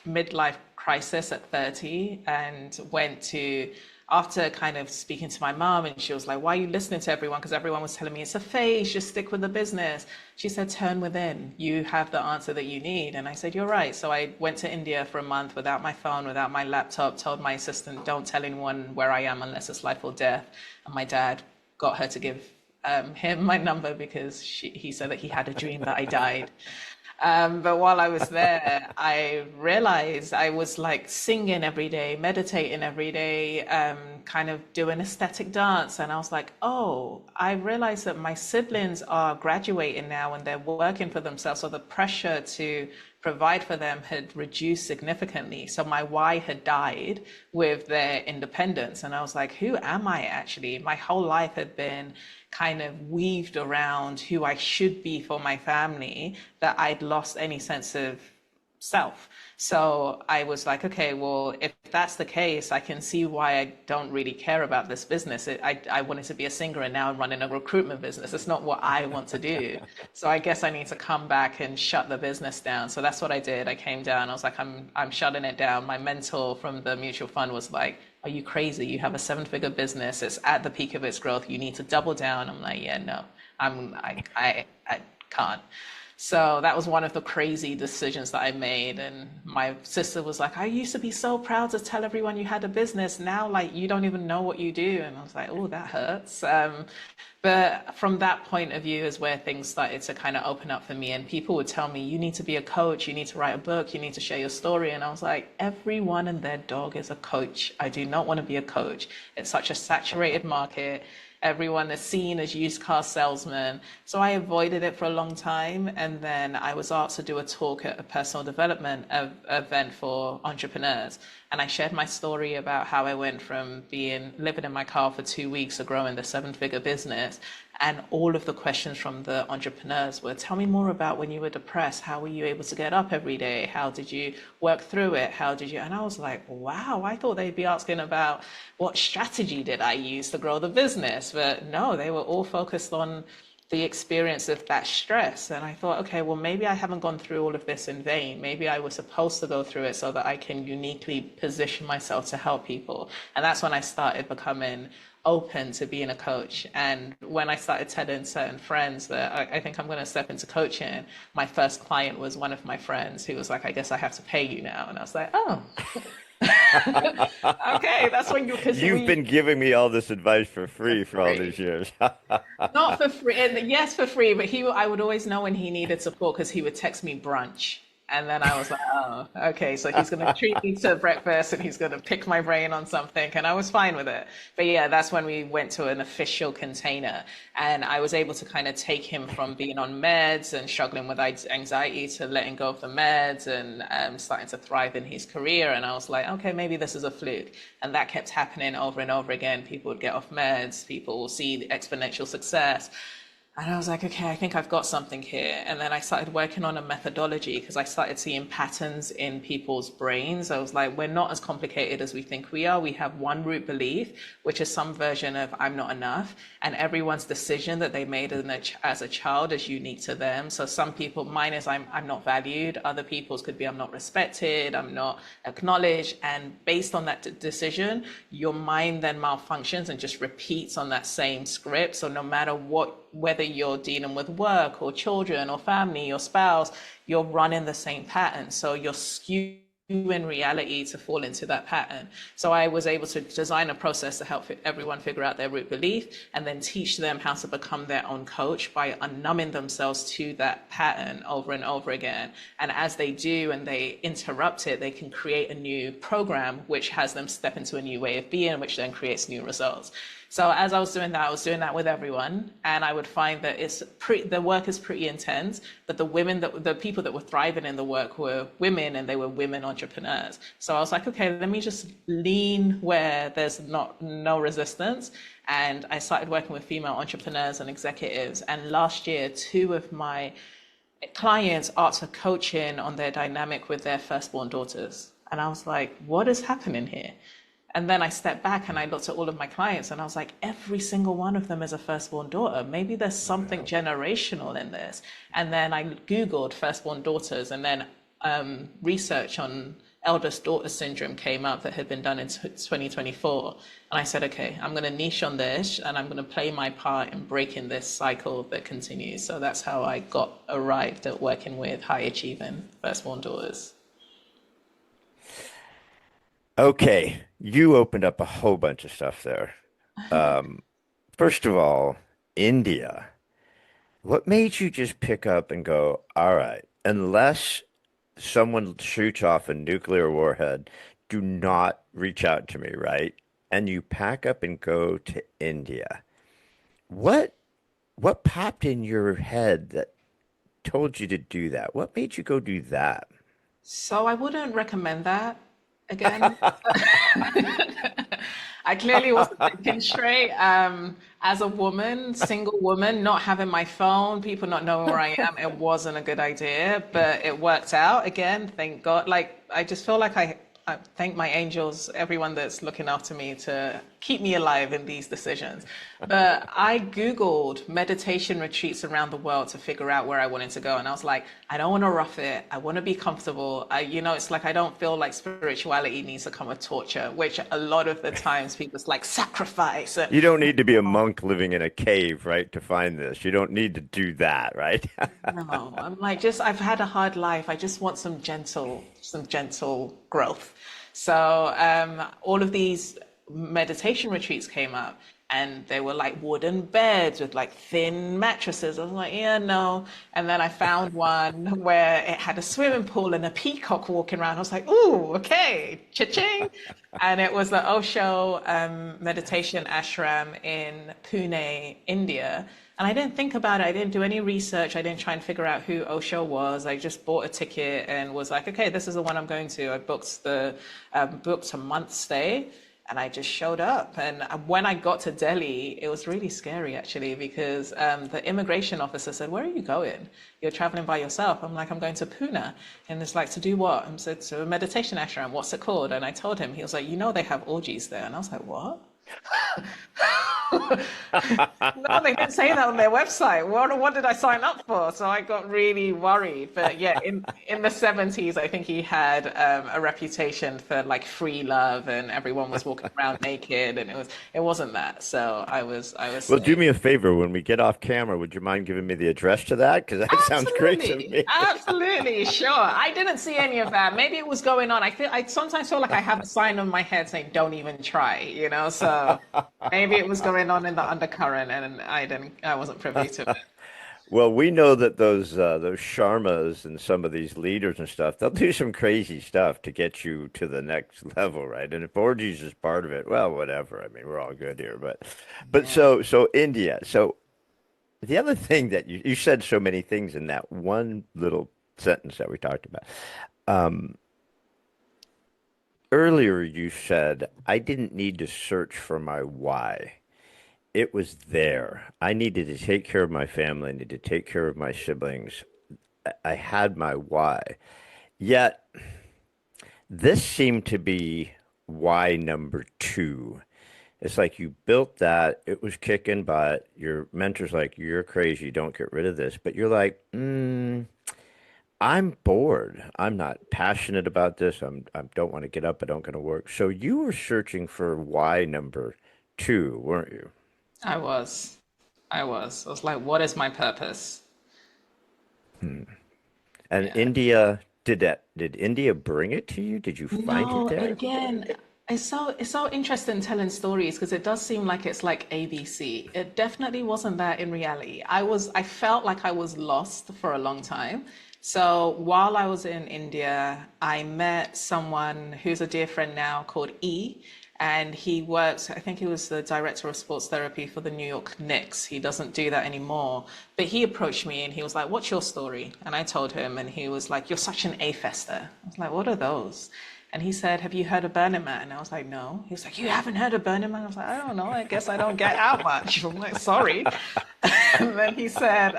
Speaker 1: midlife crisis at 30 and went to, after kind of speaking to my mom, and she was like, why are you listening to everyone? Because everyone was telling me it's a phase, just stick with the business. She said, turn within. You have the answer that you need. And I said, you're right. So I went to India for a month without my phone, without my laptop, told my assistant, don't tell anyone where I am unless it's life or death. And my dad got her to give him my number because he said that he had a dream that I died. But while I was there, I realized I was like singing every day, meditating every day, kind of doing aesthetic dance. And I was like, oh, I realized that my siblings are graduating now and they're working for themselves. So the pressure to provide for them had reduced significantly. So my why had died with their independence. And I was like, who am I actually? My whole life had been kind of weaved around who I should be for my family, that I'd lost any sense of self. So I was like, okay, well, if that's the case, I can see why I don't really care about this business. I wanted to be a singer and now I'm running a recruitment business. It's not what I want to do. So I guess I need to come back and shut the business down. So that's what I did. I came down. I was like, I'm shutting it down. My mentor from the mutual fund was like, are you crazy? You have a seven-figure business. It's at the peak of its growth. You need to double down. I'm like, yeah, no, I can't. So that was one of the crazy decisions that I made. And my sister was like, I used to be so proud to tell everyone you had a business. Now, like, you don't even know what you do. And I was like, oh, that hurts. But from that point of view is where things started to kind of open up for me. And people would tell me, you need to be a coach, you need to write a book, you need to share your story. And I was like, everyone and their dog is a coach. I do not want to be a coach. It's such a saturated market. Everyone is seen as used car salesmen. So I avoided it for a long time. And then I was asked to do a talk at a personal development event for entrepreneurs. And I shared my story about how I went from being living in my car for 2 weeks to growing the seven-figure business. And all of the questions from the entrepreneurs were, tell me more about when you were depressed. How were you able to get up every day? How did you work through it? How did you? And I was like, wow, I thought they'd be asking about what strategy did I use to grow the business. But no, they were all focused on the experience of that stress. And I thought, okay, well, maybe I haven't gone through all of this in vain. Maybe I was supposed to go through it so that I can uniquely position myself to help people. And that's when I started becoming open to being a coach. And when I started telling certain friends that I think I'm going to step into coaching, my first client was one of my friends who was like, I guess I have to pay you now. And I was like, oh, okay, that's when you, because
Speaker 2: You've
Speaker 1: we,
Speaker 2: been giving me all this advice for
Speaker 1: for
Speaker 2: free for all these
Speaker 1: free.
Speaker 2: years.
Speaker 1: Not for free, and yes, for free, but I would always know when he needed support because he would text me brunch. And then I was like, oh, okay, so he's going to treat me to breakfast and he's going to pick my brain on something. And I was fine with it. But yeah, that's when we went to an official container. And I was able to kind of take him from being on meds and struggling with anxiety to letting go of the meds and starting to thrive in his career. And I was like, okay, maybe this is a fluke. And that kept happening over and over again. People would get off meds, people will see the exponential success. And I was like, okay, I think I've got something here. And then I started working on a methodology because I started seeing patterns in people's brains. I was like, we're not as complicated as we think we are. We have one root belief, which is some version of I'm not enough. And everyone's decision that they made as a child is unique to them. So some people, mine is I'm not valued. Other people's could be I'm not respected, I'm not acknowledged. And based on that decision, your mind then malfunctions and just repeats on that same script. So no matter whether you're dealing with work or children or family or spouse, you're running the same pattern. So you're skewing reality to fall into that pattern. So I was able to design a process to help everyone figure out their root belief and then teach them how to become their own coach by unnumbing themselves to that pattern over and over again. And as they do and they interrupt it, they can create a new program which has them step into a new way of being, which then creates new results. So as I was doing that, I was doing that with everyone, and I would find that the work is pretty intense, but the people that were thriving in the work were women, and they were women entrepreneurs. So I was like, okay, let me just lean where there's no resistance, and I started working with female entrepreneurs and executives. And last year, two of my clients asked for coaching on their dynamic with their firstborn daughters, and I was like, what is happening here? And then I stepped back and I looked at all of my clients and I was like, every single one of them is a firstborn daughter. Maybe there's something generational in this. And then I Googled firstborn daughters, and then research on eldest daughter syndrome came up that had been done in 2024. And I said, okay, I'm going to niche on this and I'm going to play my part in breaking this cycle that continues. So that's how I arrived at working with high achieving firstborn daughters.
Speaker 2: Okay, you opened up a whole bunch of stuff there. Um, First of all, India. What made you just pick up and go, all right, unless someone shoots off a nuclear warhead, do not reach out to me, right? And you pack up and go to India. What what popped in your head that told you to do that? What made you go do that?
Speaker 1: So I wouldn't recommend that again. I clearly wasn't thinking straight. As a woman, single woman, not having my phone, people not knowing where I am, it wasn't a good idea, but it worked out again, thank God. Like, I just feel like I thank my angels, everyone that's looking after me to keep me alive in these decisions. But I Googled meditation retreats around the world to figure out where I wanted to go. And I was like, I don't want to rough it. I want to be comfortable. It's like I don't feel like spirituality needs to come with torture, which a lot of the times people's like sacrifice.
Speaker 2: You don't need to be a monk living in a cave, right, to find this. You don't need to do that, right?
Speaker 1: No, I'm like, just I've had a hard life. I just want some gentle growth. So all of these meditation retreats came up, and they were like wooden beds with like thin mattresses. I was like, yeah, no. And then I found one where it had a swimming pool and a peacock walking around. I was like, ooh, okay, cha-ching. And it was the Osho meditation ashram in Pune, India. And I didn't think about it. I didn't do any research. I didn't try and figure out who Osho was. I just bought a ticket and was like, okay, this is the one I'm going to. I booked a month stay, and I just showed up. And when I got to Delhi, it was really scary actually, because the immigration officer said, "Where are you going? You're traveling by yourself." I'm like, "I'm going to Pune." And it's like, "To do what?" I said, "To a meditation ashram. What's it called?" And I told him. He was like, they have orgies there." And I was like, "What?" No, they didn't say that on their website. What did I sign up for? So I got really worried. But yeah, in the 70s, I think he had a reputation for like free love, and everyone was walking around naked, and it wasn't that. So I was
Speaker 2: Well, do
Speaker 1: safe.
Speaker 2: me a favor. When we get off camera, would you mind giving me the address to that? Because that sounds great to
Speaker 1: Absolutely,
Speaker 2: me.
Speaker 1: absolutely, sure. I didn't see any of that. Maybe it was going on. I sometimes feel like I have a sign on my head saying "Don't even try," So maybe it was going on in the undercurrent, and I wasn't privy to it.
Speaker 2: Well, we know that those Sharmas and some of these leaders and stuff, they'll do some crazy stuff to get you to the next level, right? And if orgies is part of it, well, whatever. I mean, we're all good here, but
Speaker 1: Yeah.
Speaker 2: so India. So the other thing that you said so many things in that one little sentence that we talked about. Um, Earlier, you said I didn't need to search for my why. It was there. I needed to take care of my family. I needed to take care of my siblings. I had my why. Yet, this seemed to be why number two. It's like you built that, it was kicking butt. Your mentor's like, you're crazy, don't get rid of this. But you're like, I'm bored. I'm not passionate about this. I don't want to get up. I don't want to work. So you were searching for why number two, weren't you?
Speaker 1: I was. I was like, what is my purpose?
Speaker 2: And
Speaker 1: Yeah.
Speaker 2: India, did India bring it to you? Did you find it
Speaker 1: No,
Speaker 2: there?
Speaker 1: again, it's so interesting telling stories, because it does seem like it's like ABC. It definitely wasn't that in reality. I felt like I was lost for a long time. So while I was in India, I met someone who's a dear friend now called E, and he works, I think he was the director of sports therapy for the New York Knicks. He doesn't do that anymore. But he approached me and he was like, "What's your story?" And I told him, and he was like, "You're such an A-fester." I was like, "What are those?" And he said, "Have you heard of Burning Man?" And I was like, "No." He was like, "You haven't heard of Burning Man?" I was like, "I don't know. I guess I don't get out much." I'm like, "Sorry." And then he said,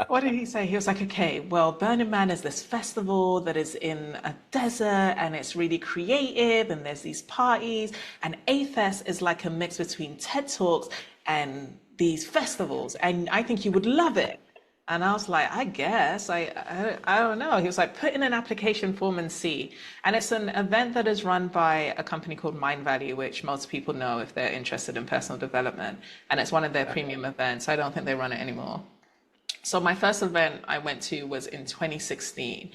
Speaker 1: what did he say? He was like, "Okay, well, Burning Man is this festival that is in a desert, and it's really creative, and there's these parties, and A-Fest is like a mix between TED Talks and these festivals, and I think you would love it." And I was like, "I guess. I don't know." He was like, "Put in an application form and see." And it's an event that is run by a company called Mind Value, which most people know if they're interested in personal development. And it's one of their premium events. I don't think they run it anymore. So my first event I went to was in 2016.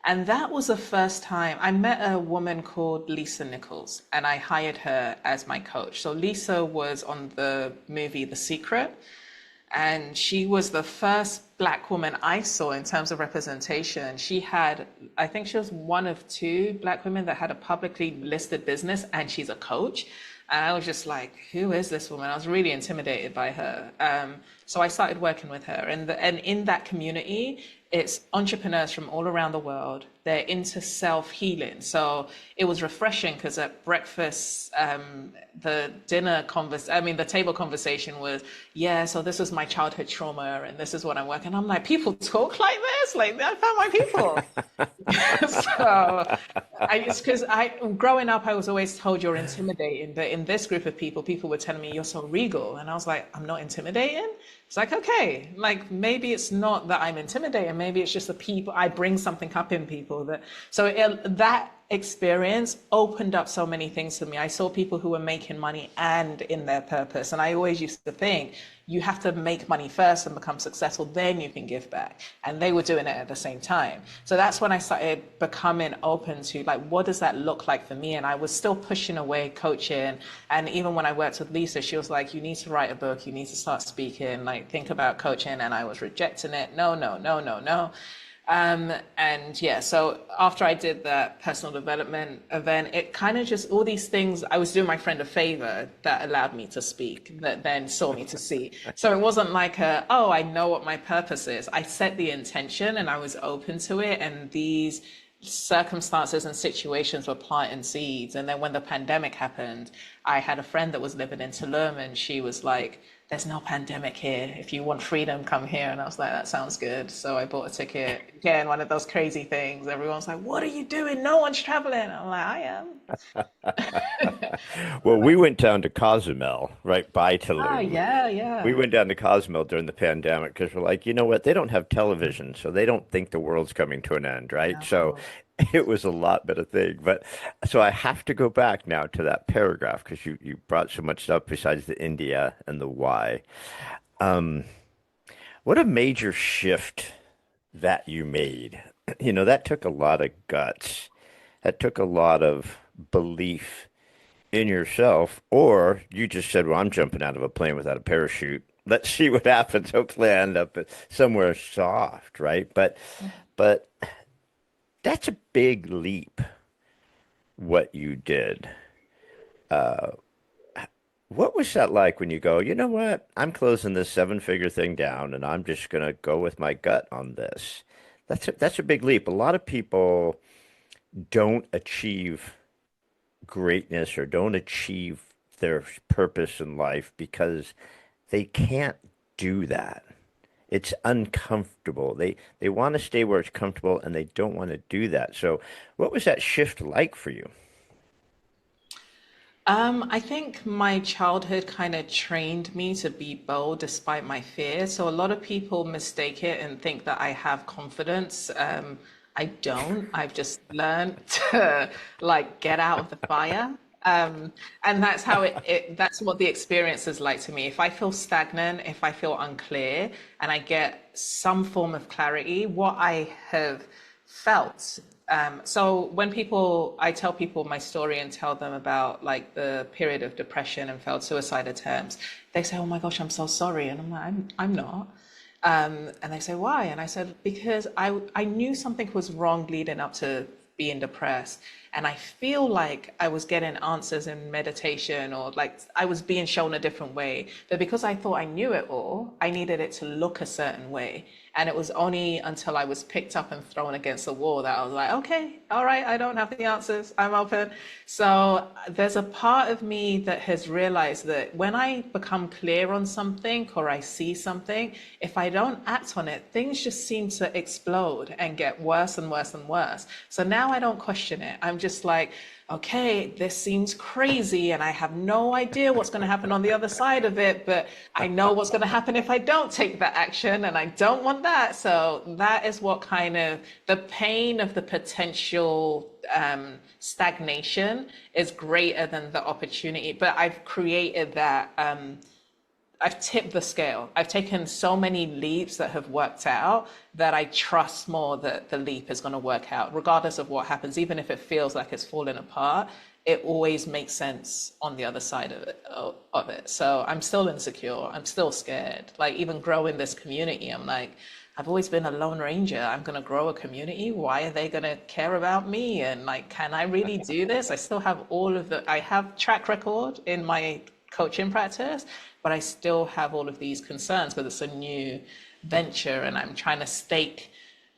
Speaker 1: And that was the first time I met a woman called Lisa Nichols, and I hired her as my coach. So Lisa was on the movie The Secret, and she was the first Black woman I saw in terms of representation. I think she was one of two Black women that had a publicly listed business, and she's a coach. And I was just like, who is this woman? I was really intimidated by her. So I started working with her. And in that community, it's entrepreneurs from all around the world. They're into self-healing. So it was refreshing because at breakfast, the table conversation was, yeah, so this is my childhood trauma and this is what I'm working. I'm like, people talk like this? Like, I found my people. So it's because growing up, I was always told you're intimidating, but in this group of people, people were telling me you're so regal, and I was like, I'm not intimidating. It's like, okay, like maybe it's not that I'm intimidating, maybe it's just the people I bring something up in people that experience opened up so many things to me. I saw people who were making money and in their purpose, and I always used to think you have to make money first and become successful, then you can give back. And they were doing it at the same time. So that's when I started becoming open to like, what does that look like for me? And I was still pushing away coaching. And even when I worked with Lisa, she was like, you need to write a book, you need to start speaking, like think about coaching. And I was rejecting it. No, no, no, no, no. And yeah, so after I did that personal development event, it kind of just all these things, I was doing my friend a favor that allowed me to speak, that then saw me to see. So it wasn't like oh, I know what my purpose is. I set the intention and I was open to it. And these circumstances and situations were planting seeds. And then when the pandemic happened, I had a friend that was living in Tulum and she was like, there's no pandemic here. If you want freedom, come here. And I was like, that sounds good. So I bought a ticket. Again, one of those crazy things. Everyone's like, what are you doing? No one's traveling. I'm like, I am.
Speaker 2: Well, we went down to Cozumel, right by
Speaker 1: Ah,
Speaker 2: Tulum.
Speaker 1: yeah,
Speaker 2: We
Speaker 1: yeah.
Speaker 2: went down to Cozumel during the pandemic because we're like, you know what? They don't have television, so they don't think the world's coming to an end, right? So
Speaker 1: No.
Speaker 2: it was a lot better thing. But so I have to go back now to that paragraph because you brought so much stuff besides the India and the why. What a major shift that you made. You know, that took a lot of guts. That took a lot of belief in yourself, or you just said, well, I'm jumping out of a plane without a parachute. Let's see what happens. Hopefully I end up somewhere soft, right? But that's a big leap what you did. What was that like when you go, you know what? I'm closing this seven-figure thing down and I'm just gonna go with my gut on this. That's a big leap. A lot of people don't achieve greatness or don't achieve their purpose in life because they can't do that. It's uncomfortable. They want to stay where it's comfortable and they don't want to do that. So, what was that shift like for you?
Speaker 1: I think my childhood kind of trained me to be bold despite my fear. So a lot of people mistake it and think that I have confidence. I don't. I've just learned to like get out of the fire. And that's how that's what the experience is like to me. If I feel stagnant, if I feel unclear, and I get some form of clarity, what I have felt. So when I tell people my story and tell them about like the period of depression and failed suicide attempts, they say, "Oh my gosh, I'm so sorry," and I'm like, "I'm not." And they say, "Why?" And I said, "Because I knew something was wrong leading up to being depressed, and I feel like I was getting answers in meditation or like I was being shown a different way. But because I thought I knew it all, I needed it to look a certain way. And it was only until I was picked up and thrown against the wall that I was like, okay, all right, I don't have the answers. I'm open." So there's a part of me that has realized that when I become clear on something or I see something, if I don't act on it, things just seem to explode and get worse and worse and worse. So now I don't question it. I'm just like, okay, this seems crazy and I have no idea what's going to happen on the other side of it, but I know what's going to happen if I don't take that action and I don't want that. So that is what kind of the pain of the potential stagnation is greater than the opportunity. But I've created that. I've tipped the scale. I've taken so many leaps that have worked out that I trust more that the leap is going to work out, regardless of what happens. Even if it feels like it's falling apart, it always makes sense on the other side of it. So I'm still insecure. I'm still scared. Like even growing this community, I'm like, I've always been a lone ranger. I'm going to grow a community. Why are they going to care about me? And like, can I really do this? I still have I have track record in my coaching practice, but I still have all of these concerns because it's a new venture and I'm trying to stake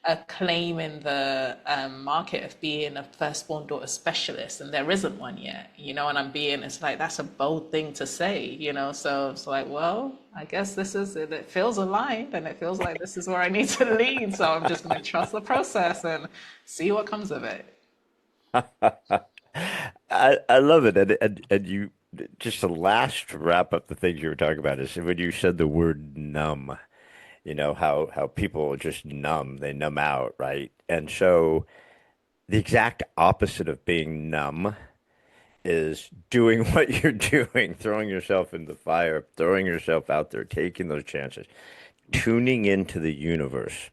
Speaker 1: a claim in the market of being a firstborn daughter specialist, and there isn't one yet, and it's like, that's a bold thing to say, so it's like, well, I guess this is it. It feels aligned and it feels like this is where I need to lead. So I'm just going to trust the process and see what comes of it.
Speaker 2: I love it. And you, just to last wrap up the things you were talking about is when you said the word numb, how people just numb, they numb out, right? And so the exact opposite of being numb is doing what you're doing, throwing yourself in the fire, throwing yourself out there, taking those chances, tuning into the universe.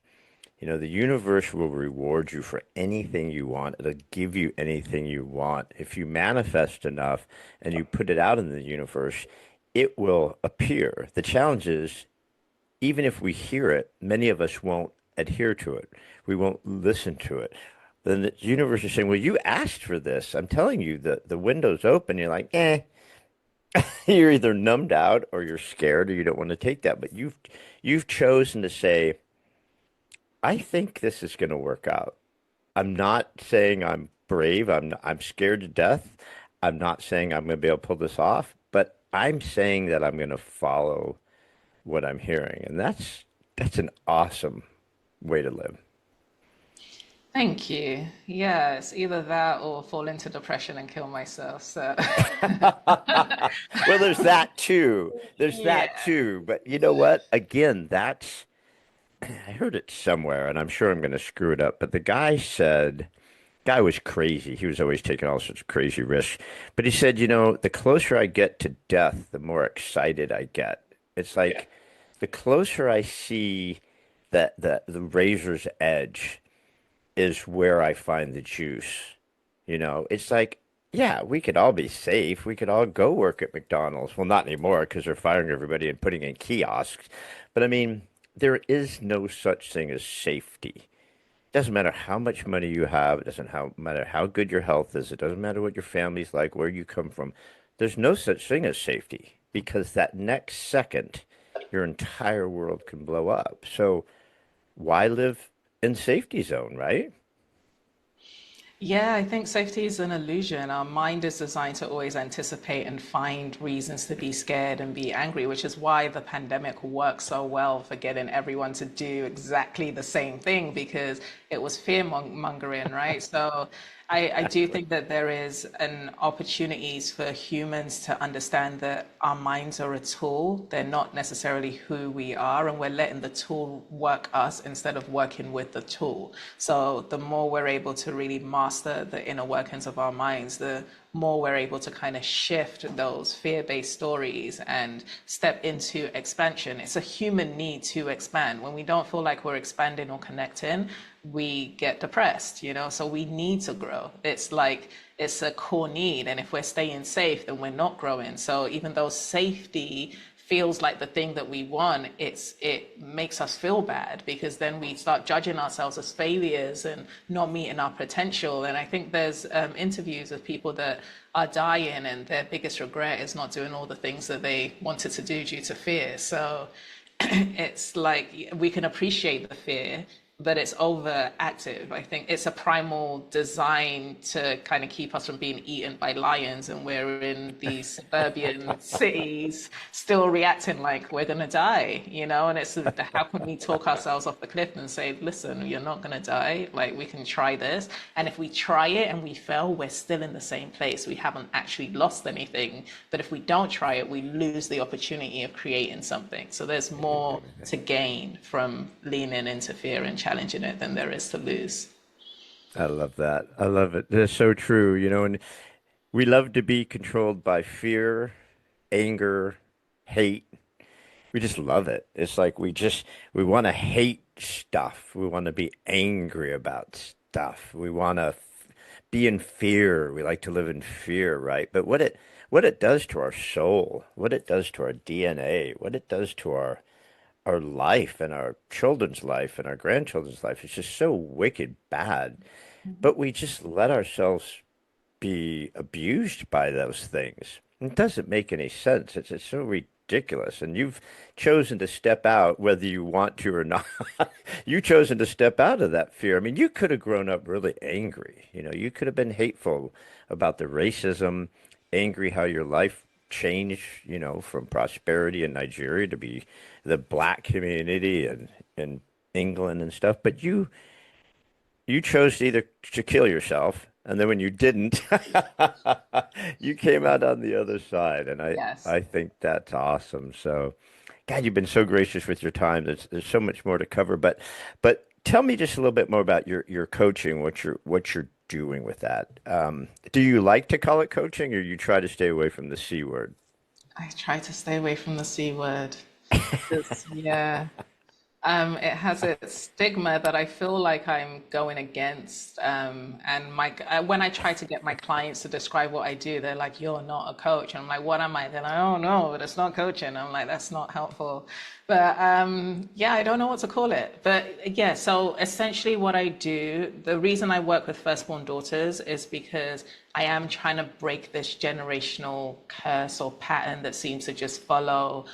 Speaker 2: The universe will reward you for anything you want. It'll give you anything you want. If you manifest enough and you put it out in the universe, it will appear. The challenge is, even if we hear it, many of us won't adhere to it. We won't listen to it. Then the universe is saying, well, you asked for this. I'm telling you, the window's open. You're like, eh. You're either numbed out or you're scared or you don't want to take that. But you've chosen to say, I think this is going to work out. I'm not saying I'm brave. I'm scared to death. I'm not saying I'm going to be able to pull this off, but I'm saying that I'm going to follow what I'm hearing. And that's an awesome way to live.
Speaker 1: Thank you. Yeah, it's either that or fall into depression and kill myself. So,
Speaker 2: Well, there's that too. There's that
Speaker 1: yeah.
Speaker 2: too. But you know what? Again, that's I heard it somewhere, and I'm sure I'm going to screw it up. But the guy was crazy. He was always taking all sorts of crazy risks. But he said, the closer I get to death, the more excited I get. It's like the closer I see that the razor's edge is where I find the juice. It's like, yeah, we could all be safe. We could all go work at McDonald's. Well, not anymore because they're firing everybody and putting in kiosks. But I mean, there is no such thing as safety. Doesn't matter how much money you have. It doesn't matter how good your health is. It doesn't matter what your family's like, where you come from. There's no such thing as safety because that next second, your entire world can blow up. So why live in safety zone, right?
Speaker 1: Yeah, I think safety is an illusion. Our mind is designed to always anticipate and find reasons to be scared and be angry, which is why the pandemic worked so well for getting everyone to do exactly the same thing because it was fear mongering, right? So I do think that there is an opportunities for humans to understand that our minds are a tool. They're not necessarily who we are, and we're letting the tool work us instead of working with the tool. So the more we're able to really master the inner workings of our minds, the more we're able to kind of shift those fear-based stories and step into expansion. It's a human need to expand. When we don't feel like we're expanding or connecting, we get depressed, so we need to grow. It's like it's a core need, and if we're staying safe, then we're not growing. So even though safety feels like the thing that we want, it makes us feel bad because then we start judging ourselves as failures and not meeting our potential. And I think there's interviews of people that are dying and their biggest regret is not doing all the things that they wanted to do due to fear. So it's like we can appreciate the fear, but it's overactive. I think it's a primal design to kind of keep us from being eaten by lions, and we're in these suburban cities still reacting like we're gonna die, And it's how can we talk ourselves off the cliff and say, listen, you're not gonna die. Like we can try this, and if we try it and we fail, we're still in the same place. We haven't actually lost anything, but if we don't try it, we lose the opportunity of creating something. So there's more to gain from leaning into fear and challenging it than there is to lose.
Speaker 2: I love that. I love it. That's so true, and we love to be controlled by fear, anger, hate. We just love it. It's like we want to hate stuff. We want to be angry about stuff. We want to be in fear. We like to live in fear, right? But what it does to our soul, what it does to our DNA, what it does to our our life and our children's life and our grandchildren's life is just so wicked bad.
Speaker 1: Mhm.
Speaker 2: But we just let ourselves be abused by those things. It doesn't make any sense. It's so ridiculous. And you've chosen to step out, whether you want to or not. You've chosen to step out of that fear. I mean, you could have grown up really angry. You know, you could have been hateful about the racism, angry how your life changed, you know, from prosperity in Nigeria to be the black community and England and stuff. But you chose to either to kill yourself, and then when you didn't, you came out on the other side, and
Speaker 1: Yes.
Speaker 2: I think that's awesome. So, God, you've been so gracious with your time. There's so much more to cover, but tell me just a little bit more about your coaching, what you're doing with that. Do you like to call it coaching, or you try to stay away from the C word?
Speaker 1: I try to stay away from the C word. Yeah. It has its stigma that I feel like I'm going against. And when I try to get my clients to describe what I do, they're like, "You're not a coach." And I'm like, "What am I?" They're like, "Oh no, but it's not coaching." I'm like, "That's not helpful." But yeah, I don't know what to call it. But yeah, so essentially, what I do, the reason I work with firstborn daughters is because I am trying to break this generational curse or pattern that seems to just follow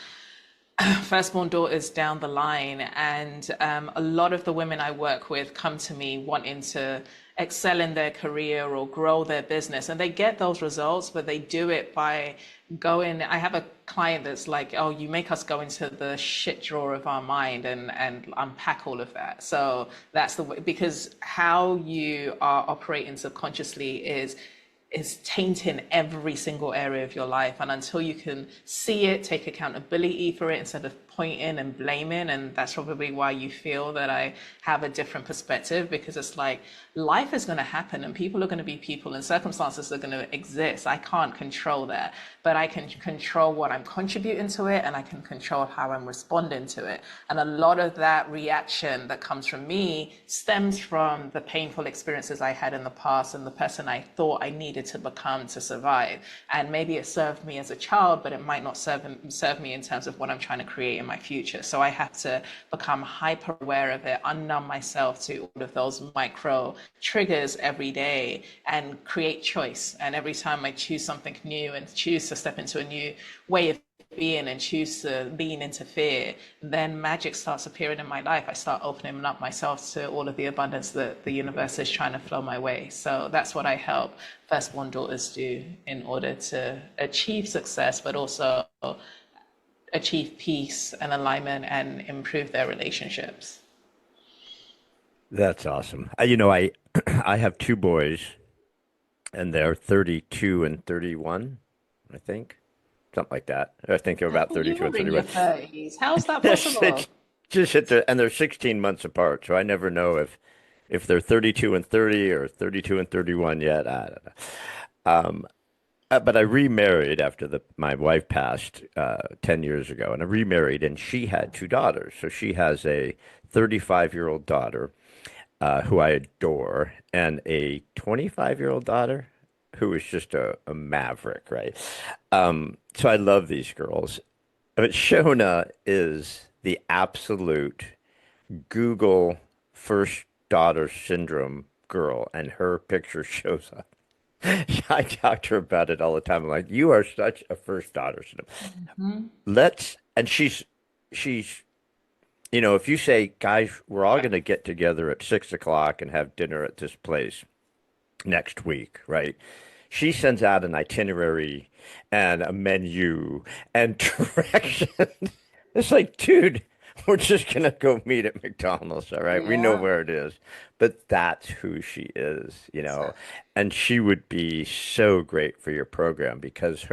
Speaker 1: firstborn daughters down the line. And a lot of the women I work with come to me wanting to excel in their career or grow their business. And they get those results, but they do it by going. I have a client that's like, "Oh, you make us go into the shit drawer of our mind and unpack all of that." So that's the way, because how you are operating subconsciously is tainting every single area of your life. And until you can see it, take accountability for it instead of pointing and blaming. And that's probably why you feel that I have a different perspective, because it's like life is going to happen and people are going to be people and circumstances are going to exist. I can't control that, but I can control what I'm contributing to it, and I can control how I'm responding to it. And a lot of that reaction that comes from me stems from the painful experiences I had in the past and the person I thought I needed to become to survive. And maybe it served me as a child, but it might not serve me in terms of what I'm trying to create in my future. So I have to become hyper aware of it, unnumb myself to all of those micro triggers every day, and create choice. And every time I choose something new and choose to step into a new way of being and choose to lean into fear, then magic starts appearing in my life. I start opening up myself to all of the abundance that the universe is trying to flow my way. So that's what I help firstborn daughters do in order to achieve success, but also achieve peace and alignment and improve their relationships.
Speaker 2: That's awesome. You know, I I have two boys, and they're 32 and 31, I think. Something like that. I think they're
Speaker 1: I
Speaker 2: about
Speaker 1: thought you
Speaker 2: 32 and
Speaker 1: were in your
Speaker 2: 31.
Speaker 1: 30s. How's that
Speaker 2: They're
Speaker 1: possible?
Speaker 2: six, just hit the, and they're 16 months apart. So I never know if they're 32 and 30 or 32 and 31 yet. I don't know. But I remarried after my wife passed 10 years ago, and I remarried, and she had two daughters. So she has a 35-year-old daughter who I adore, and a 25-year-old daughter who is just a maverick, right? So I love these girls. But Shona is the absolute Google first daughter syndrome girl, and her picture shows up. I talk to her about it all the time. I'm like, you are such a first daughter syndrome.
Speaker 1: Mhm.
Speaker 2: And she's, you know, if you say, guys, we're all going to get together at 6 o'clock and have dinner at this place next week, right? She sends out an itinerary and a menu and directions. It's like, dude, we're just gonna go meet at McDonald's, all right? We know
Speaker 1: Yeah.
Speaker 2: where it is. But that's who she is, you
Speaker 1: So,
Speaker 2: know. And she would be so great for your program because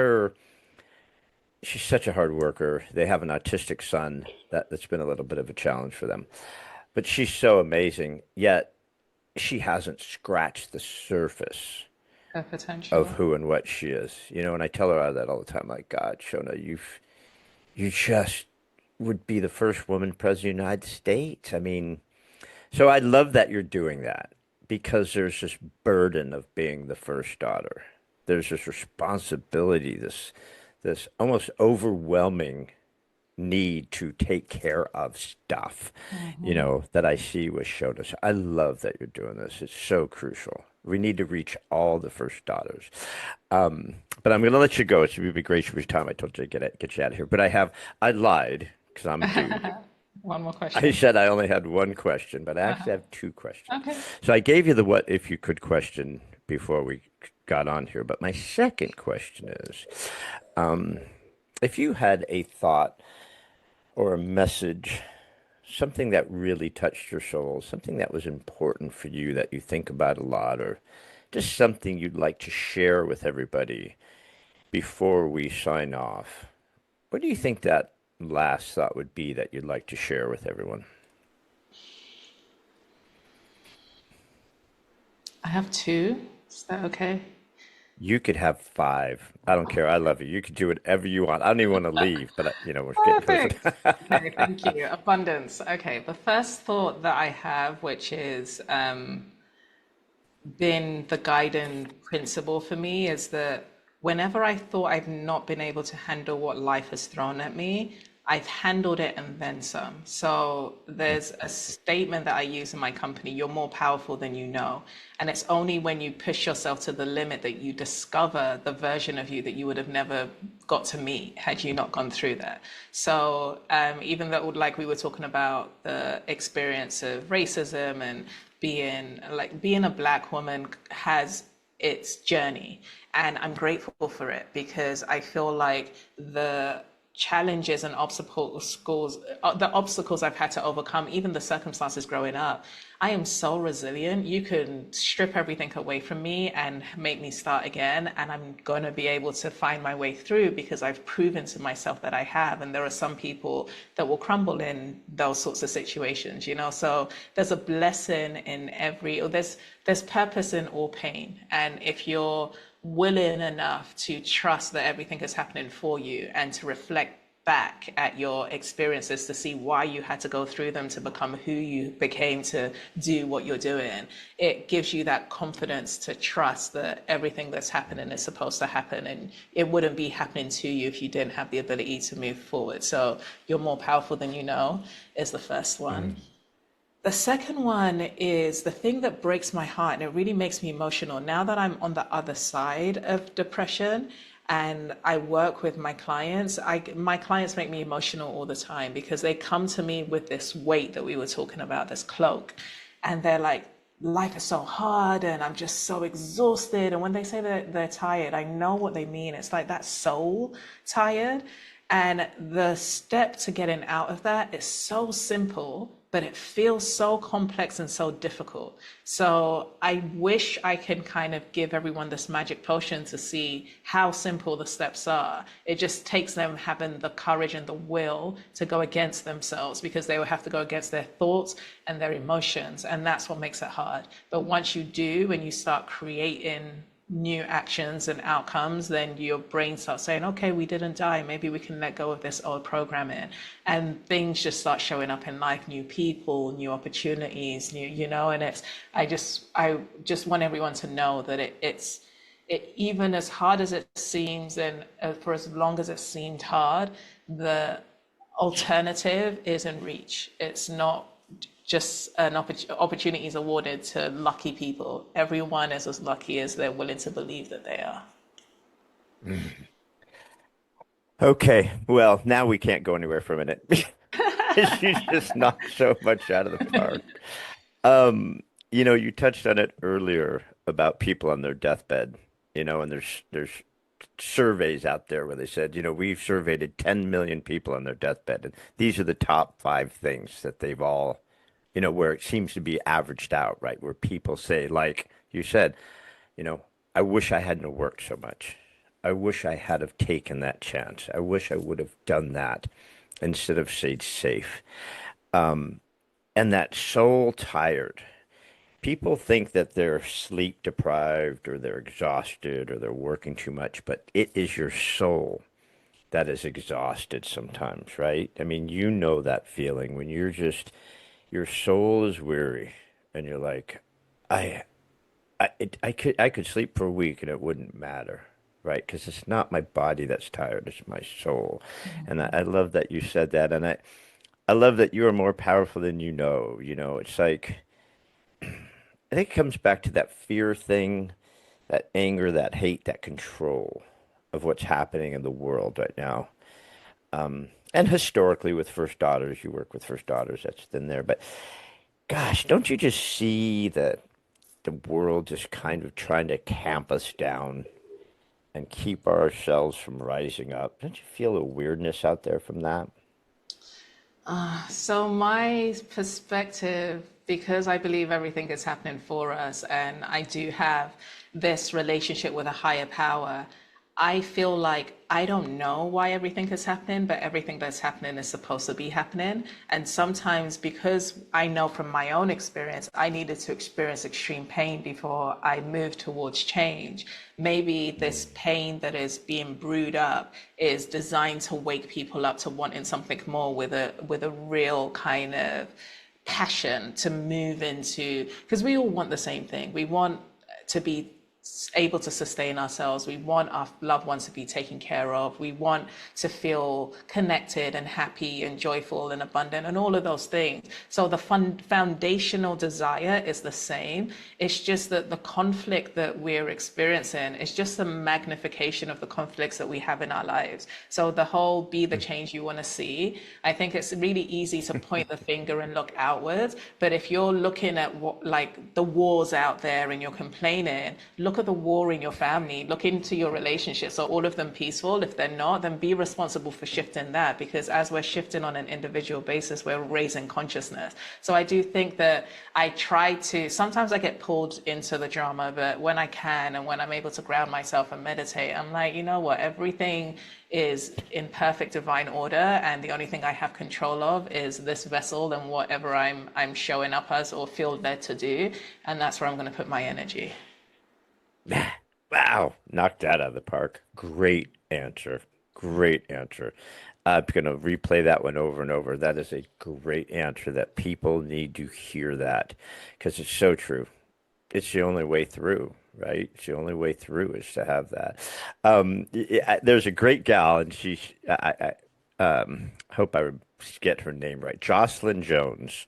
Speaker 2: she's such a hard worker. They have an autistic son that's been a little bit of a challenge for them. But she's so amazing, yet she hasn't scratched the surface
Speaker 1: her
Speaker 2: of
Speaker 1: potential.
Speaker 2: who and what she is. You know, and I tell her that all the time, like, God, Shona, you just would be the first woman president of the United States. I mean, so I love that you're doing that because there's this burden of being the first daughter. There's this responsibility, this almost overwhelming need to take care of stuff,
Speaker 1: Hmm.
Speaker 2: that I see was showed us. I love that you're doing this. It's so crucial. We need to reach all the first daughters. But I'm going to let you go. It should be great for your time. I told you to get you out of here. But I lied because I'm a dude.
Speaker 1: One more
Speaker 2: I
Speaker 1: question.
Speaker 2: said I only had one question, but I actually
Speaker 1: Uh-huh.
Speaker 2: have two questions.
Speaker 1: Okay.
Speaker 2: So I gave you the what if you could question before we got on here. But my second question is, if you had a thought or a message, something that really touched your soul, something that was important for you that you think about a lot, or just something you'd like to share with everybody before we sign off, what do you think that last thought would be that you'd like to share with everyone?
Speaker 1: I have two. Is that okay?
Speaker 2: You could have five. I don't care. I love you. You could do whatever you want. I don't even want to leave, but we're
Speaker 1: Oh,
Speaker 2: getting closer.
Speaker 1: thanks. Okay, thank you. Abundance. Okay, the first thought that I have, which is been the guiding principle for me, is that whenever I thought I've not been able to handle what life has thrown at me, I've handled it and then some. So there's a statement that I use in my company: you're more powerful than you know. And it's only when you push yourself to the limit that you discover the version of you that you would have never got to meet had you not gone through that. So even though, like we were talking about the experience of racism and being a black woman has its journey, and I'm grateful for it because I feel like challenges and the obstacles I've had to overcome, even the circumstances growing up, I am so resilient. You can strip everything away from me and make me start again, and I'm going to be able to find my way through because I've proven to myself that I have. And there are some people that will crumble in those sorts of situations. So there's a blessing in or there's purpose in all pain. And if you're willing enough to trust that everything is happening for you and to reflect back at your experiences to see why you had to go through them to become who you became to do what you're doing, it gives you that confidence to trust that everything that's happening is supposed to happen, and it wouldn't be happening to you if you didn't have the ability to move forward. So you're more powerful than you know is the first one.
Speaker 2: Mm.
Speaker 1: The second one is the thing that breaks my heart, and it really makes me emotional now that I'm on the other side of depression and I work with my clients. My clients make me emotional all the time because they come to me with this weight that we were talking about, this cloak, and they're like, life is so hard and I'm just so exhausted. And when they say that they're tired, I know what they mean. It's like that soul tired. And the step to getting out of that is so simple, but it feels so complex and so difficult. So I wish I can kind of give everyone this magic potion to see how simple the steps are. It just takes them having the courage and the will to go against themselves, because they will have to go against their thoughts and their emotions. And that's what makes it hard. But once you do and you start creating new actions and outcomes, then your brain starts saying, okay, we didn't die. Maybe we can let go of this old programming. And things just start showing up in life, new people, new opportunities, and I just want everyone to know that it even as hard as it seems, and for as long as it seemed hard, the alternative is in reach. It's not just an opportunity is awarded to lucky people. Everyone is as lucky as they're willing to believe that they are.
Speaker 2: Mm. Okay, well, now we can't go anywhere for a minute. You just knocked so much out of the park. Um, you touched on it earlier about people on their deathbed, and there's surveys out there where they said, we've surveyed 10 million people on their deathbed, and these are the top five things that they've all, where it seems to be averaged out, right? Where people say, like you said, you know, I wish I hadn't have worked so much. I wish I had have taken that chance. I wish I would have done that instead of stayed safe. And that soul tired. People think that they're sleep deprived or they're exhausted or they're working too much, but it is your soul that is exhausted sometimes, right? I mean, that feeling when your soul is weary and you're like, I, I could sleep for a week and it wouldn't matter. right? Because it's not my body that's tired, it's my soul. And I
Speaker 1: Mhm.
Speaker 2: love that you said that. And I love that you are more powerful than you know. It's like, I think it comes back to that fear thing, that anger, that hate, that control of what's happening in the world right now. And historically, with first daughters, you work with first daughters, that's in there. But gosh, don't you just see that the world just kind of trying to tamp us down and keep ourselves from rising up? Don't you feel a weirdness out there from that?
Speaker 1: So my perspective, because I believe everything is happening for us, and I do have this relationship with a higher power, I feel like I don't know why everything is happening, but everything that's happening is supposed to be happening. And sometimes, because I know from my own experience, I needed to experience extreme pain before I moved towards change. Maybe this pain that is being brewed up is designed to wake people up to wanting something more with a real kind of passion to move into, because we all want the same thing. We want to be able to sustain ourselves. We want our loved ones to be taken care of. We want to feel connected and happy and joyful and abundant and all of those things. So the foundational desire is the same. It's just that the conflict that we're experiencing is just a magnification of the conflicts that we have in our lives. So the whole be the change you want to see, I think it's really easy to point the finger and look outwards. But if you're looking at what, like the wars out there and you're complaining, look at the war in your family, look into your relationships. Are all of them peaceful? If they're not, then be responsible for shifting that, because as we're shifting on an individual basis, we're raising consciousness. So I do think that I try to, sometimes I get pulled into the drama, but when I can and when I'm able to ground myself and meditate, I'm like, you know what, everything is in perfect divine order, and the only thing I have control of is this vessel and whatever I'm showing up as or feel led to do, and that's where I'm going to put my energy.
Speaker 2: Wow, knocked that out of the park. Great answer. Great answer. I'm going to replay that one over and over. That is a great answer that people need to hear that because it's so true. It's the only way through, right? It's the only way through is to have that. There's a great gal, and I hope I get her name right. Jocelyn Jones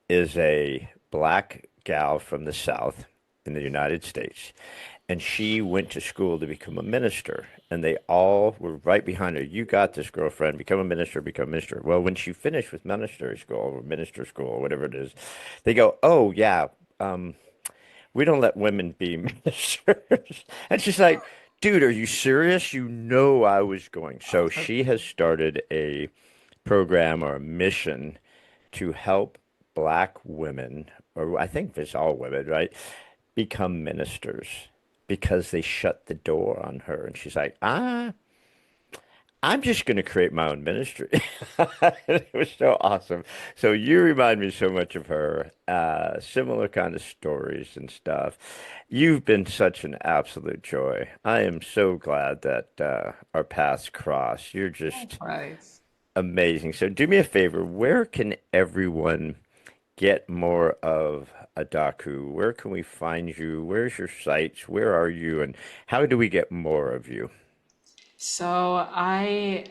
Speaker 2: is a black gal from the South in the United States, and she went to school to become a minister. And they all were right behind her. You got this, girlfriend. Become a minister, become a minister. Well, when she finished with ministry school or minister school or whatever it is, they go, "Oh, yeah, we don't let women be ministers." And she's like, "Dude, are you serious? You know I was going." So she has started a program or a mission to help black women, or I think it's all women, right, become ministers because they shut the door on her. And she's like, I'm just going to create my own ministry. It was so awesome. So you remind me so much of her, similar kind of stories and stuff. You've been such an absolute joy. I am so glad that our paths cross. You're just
Speaker 1: Likewise.
Speaker 2: amazing. So do me a favor, where can everyone get more of Adaku? Where can we find you? Where's your sites? Where are you? And how do we get more of you?
Speaker 1: So I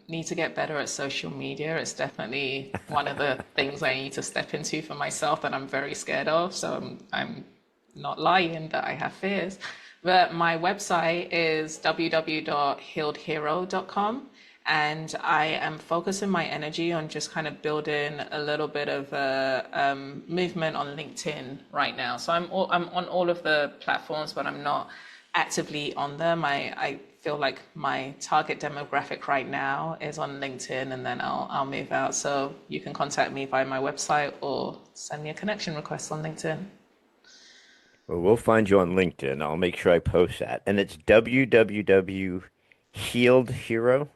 Speaker 1: need to get better at social media. It's definitely one of the things I need to step into for myself that I'm very scared of. So I'm not lying that I have fears. But my website is www.healedhero.com. And I am focusing my energy on just kind of building a little bit of a movement on LinkedIn right now. So I'm on all of the platforms, but I'm not actively on them. I feel like my target demographic right now is on LinkedIn, and then I'll move out. So you can contact me via my website or send me a connection request on LinkedIn.
Speaker 2: Well, we'll find you on LinkedIn. I'll make sure I post that. And it's www.healedhero.com.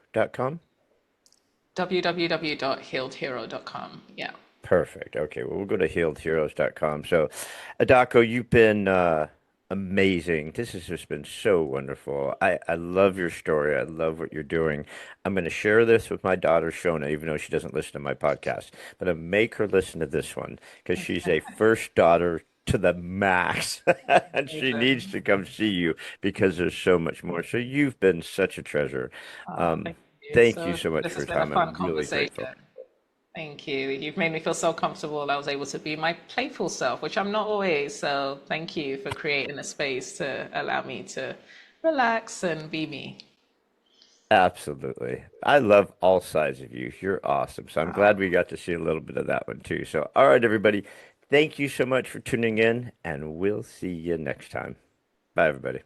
Speaker 1: www.healedhero.com. Yeah.
Speaker 2: Perfect. Okay, well, we'll go to healedheroes.com. So, Adako, you've been amazing. This has just been so wonderful. I love your story. I love what you're doing. I'm going to share this with my daughter, Shona, even though she doesn't listen to my podcast, but I make her listen to this one because she's a first daughter to the max. And she needs to
Speaker 1: Amazing.
Speaker 2: come see you because there's so much more. So you've been such a treasure.
Speaker 1: Thank you.
Speaker 2: Thank you
Speaker 1: So
Speaker 2: so much
Speaker 1: this
Speaker 2: for
Speaker 1: has
Speaker 2: your
Speaker 1: been a
Speaker 2: time.
Speaker 1: fun
Speaker 2: I'm really grateful.
Speaker 1: conversation. Thank you. You've made me feel so comfortable. I was able to be my playful self, which I'm not always. So thank you for creating a space to allow me to relax and be me.
Speaker 2: Absolutely. I love all sides of you. You're awesome. So I'm glad we got to see a little bit of that one too. So, all right, everybody. Thank you so much for tuning in, and we'll see you next time. Bye, everybody.